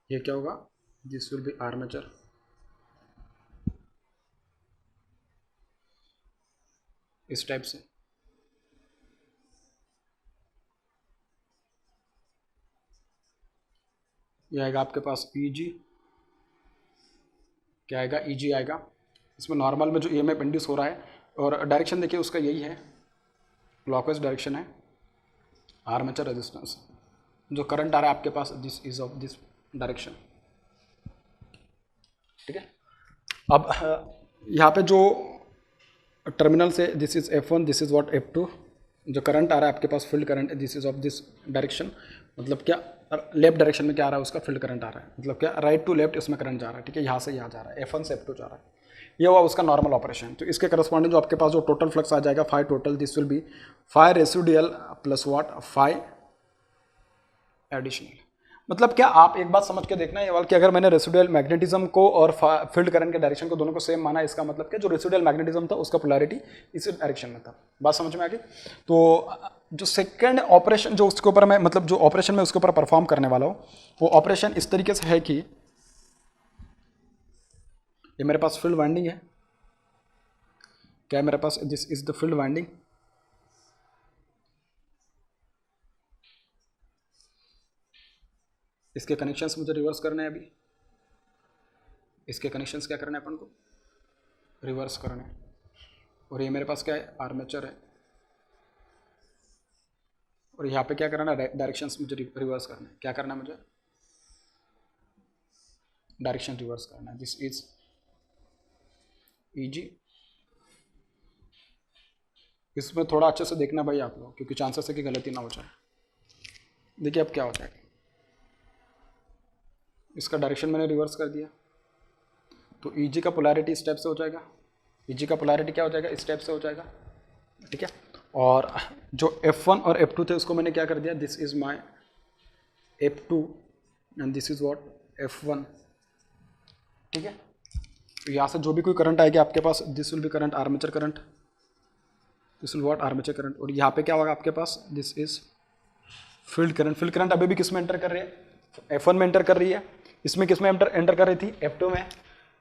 ये क्या होगा, दिस विल बी आर्मेचर, इस टाइप से। ये आएगा आपके पास ईजी, क्या आएगा, ईजी आएगा। इसमें नॉर्मल में जो ईएमएफ इंड्यूस हो रहा है और डायरेक्शन देखिए उसका यही है, क्लॉकवाइज डायरेक्शन है। आर्मेचर रेजिस्टेंस, जो करंट आ रहा है आपके पास this is of this direction, ठीक है। अब यहाँ पे जो टर्मिनल से this is F1, this is what F2, जो करंट आ रहा है आपके पास field current this is of this direction, मतलब क्या लेफ्ट डायरेक्शन में क्या आ रहा है उसका फील्ड करंट आ रहा है, मतलब क्या राइट टू लेफ्ट इसमें करंट जा रहा है, ठीक है। यहाँ से यहाँ जा रहा है, F1 से F2 जा रहा है, ये हुआ उसका नॉर्मल ऑपरेशन। तो इसके करस्पॉन्डिंग जो आपके पास जो टोटल फ्लक्स आ जाएगा five total, this will B five residual plus what, five additional. मतलब क्या, आप एक बात समझ के देखना ये कि अगर मैंने रेसिडुअल मैग्नेटिज्म को और फील्ड करंट के डायरेक्शन को दोनों को सेम माना, इसका मतलब क्या, जो रेसिडुअल मैग्नेटिज्म था उसका पोलैरिटी इस डायरेक्शन में था। बात समझ में आ गई। तो जो सेकंड ऑपरेशन जो उसके ऊपर मैं मतलब जो ऑपरेशन में उसके ऊपर परफॉर्म करने वाला हूँ वो ऑपरेशन इस तरीके से है कि ये मेरे पास फील्ड वाइंडिंग है, क्या है मेरे पास, this is the field winding, इसके कनेक्शंस मुझे रिवर्स करने हैं अभी, इसके कनेक्शंस क्या करने हैं अपन को, रिवर्स करने हैं। और ये मेरे पास क्या है, आर्मेचर है, और यहाँ पे क्या करना है, डायरेक्शंस मुझे रिवर्स करना है। क्या करना है मुझे, डायरेक्शन रिवर्स करना है। This is easy. इसमें थोड़ा अच्छे से देखना भाई आप लोग, क्योंकि चांसेस है कि गलती ना हो जाए। देखिए अब क्या होता है, इसका डायरेक्शन मैंने रिवर्स कर दिया, तो ईजी का पोलैरिटी इस टाइप से हो जाएगा, ईजी का पोलैरिटी क्या हो जाएगा, इस टाइप से हो जाएगा, ठीक है। और जो F1 और F2 थे उसको मैंने क्या कर दिया, this is my F2 and this is what F1, ठीक है। तो यहाँ से जो भी कोई करंट आएगी आपके पास, this will be current armature current, this will what armature current. और यहाँ पे क्या होगा आपके पास, दिस इज फील्ड करंट अभी भी किस में एंटर कर रही है, F1 में एंटर कर रही है, इसमें किस में एंटर कर रही थी, F2 में,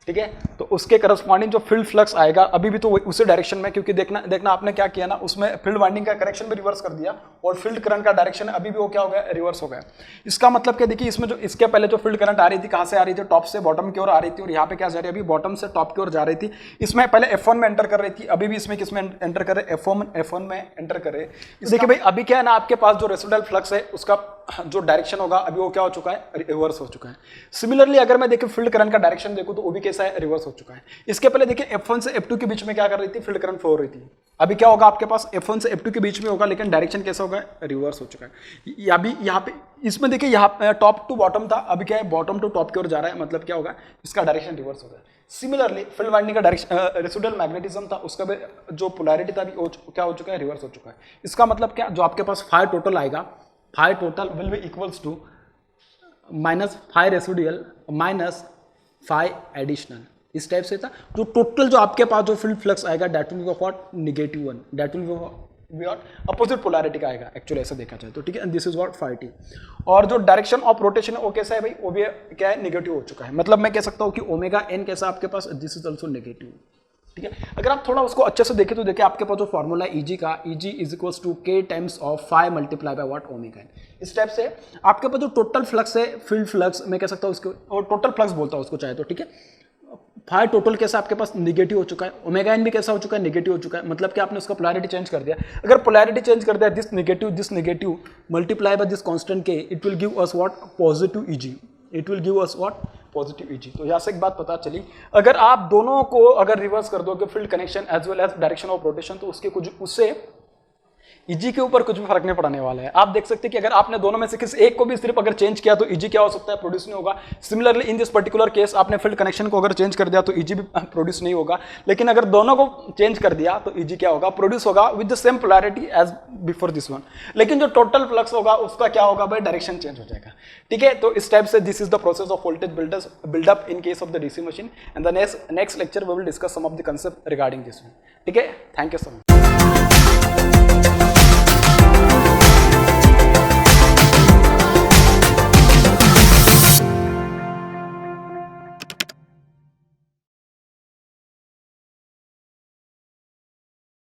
ठीक है। तो उसके करस्पॉन्डिंग जो फील्ड फ्लक्स आएगा अभी भी तो उसी डायरेक्शन में, क्योंकि देखना आपने क्या किया ना, उसमें फील्ड वाइंडिंग का करेक्शन भी रिवर्स कर दिया और फील्ड करंट का डायरेक्शन अभी भी वो क्या हो गया, रिवर्स हो गया। इसका मतलब क्या, देखिए इसमें जो इसके पहले जो फील्ड करंट आ रही थी कहां से आ रही थी, टॉप से बॉटम की ओर आ रही थी, और यहाँ पे क्या जा रही है अभी बॉटम से टॉप की ओर जा रही थी। इसमें पहले F1 में एंटर कर रही थी, अभी भी इसमें किस में एंटर कर रहे, F1 में एंटर कर रहे। देखिए भाई अभी क्या है ना, आपके पास जो रेसिडुअल फ्लक्स है उसका जो डायरेक्शन होगा अभी वो क्या हो चुका है, रिवर्स हो चुका है। सिमिलरली अगर मैं देखिए फील्ड करंट का डायरेक्शन देखूं तो वो भी कैसा है, रिवर्स हो चुका है। इसके पहले देखिए F1 से F2 के बीच में क्या कर रही थी, फील्ड करंट फ्लो हो रही थी। अभी क्या होगा आपके पास, F1 से F2 के बीच में होगा लेकिन डायरेक्शन कैसा होगा, रिवर्स हो चुका है। अभी यहाँ पे इसमें देखिए यहाँ टॉप टू बॉटम था, अभी क्या है बॉटम टू टॉप की ओर जा रहा है, मतलब क्या होगा, इसका डायरेक्शन रिवर्स होगा। सिमिलरली फील्ड वाइंडिंग का डायरेक्शन रेसिडुअल मैग्नेटिज्म था, उसका भी जो पोलैरिटी था अभी क्या हो चुका है, रिवर्स हो चुका है। इसका मतलब क्या, जो आपके पास फाई टोटल आएगा, phi total will be equals to minus phi residual minus phi additional. इस टाइप से था जो टोटल जो आपके पास जो फील्ड फ्लक्स आएगा that will be what, -1, that will be what, opposite polarity का आएगा एक्चुअली ऐसा देखा जाए तो, ठीक है। This is what phi T. और जो डायरेक्शन ऑफ रोटेशन है वो कैसा है भाई, वो भी क्या है, नेगेटिव हो चुका है। मतलब मैं कह सकता हूँ कि ओमेगा एन कैसा आपके पास, दिस इज ऑल्सो नेगेटिव, ठीक है। अगर आप थोड़ा उसको अच्छे से देखें तो देखिए आपके पास जो फॉर्मूला है Eg का, Eg is equals to k times of phi multiply by what, omega N. इस टाइप से आपके पास जो टोटल फ्लक्स है, फील्ड फ्लक्स मैं कह सकता हूँ उसको, और टोटल फ्लक्स बोलता हूँ उसको चाहे तो, ठीक है। फाई टोटल कैसा आपके पास नेगेटिव हो चुका है, ओमेगा एन भी कैसा हो चुका है, नेगेटिव हो चुका है। मतलब कि आपने उसका पोलैरिटी चेंज कर दिया। अगर पोलैरिटी चेंज कर दिया, this negative multiply by this constant k, it will give us what, positive Eg, it will give us what, positive Eg। तो यहाँ से एक बात पता चली, अगर आप दोनों को अगर रिवर्स कर दोगे field connection as well as direction of rotation, तो उसके कुछ उससे Eg के ऊपर कुछ भी फर्क नहीं पड़ने वाला है। आप देख सकते हैं कि अगर आपने दोनों में से किसी एक को भी सिर्फ अगर चेंज किया तो Eg क्या हो सकता है, प्रोड्यूस नहीं होगा। Similarly in this particular case आपने फील्ड कनेक्शन को अगर चेंज कर दिया तो Eg भी प्रोड्यूस नहीं होगा। लेकिन अगर दोनों को चेंज कर दिया तो Eg क्या होगा, प्रोड्यूस होगा with the same polarity as before this one. लेकिन जो टोटल फ्लक्स होगा उसका क्या होगा भाई, डायरेक्शन चेंज हो जाएगा, ठीक है। तो इस टाइप से this is the process of voltage buildup in case of the DC machine. And the next lecture we will discuss some of the concept regarding this one, ठीक है। Thank you so much.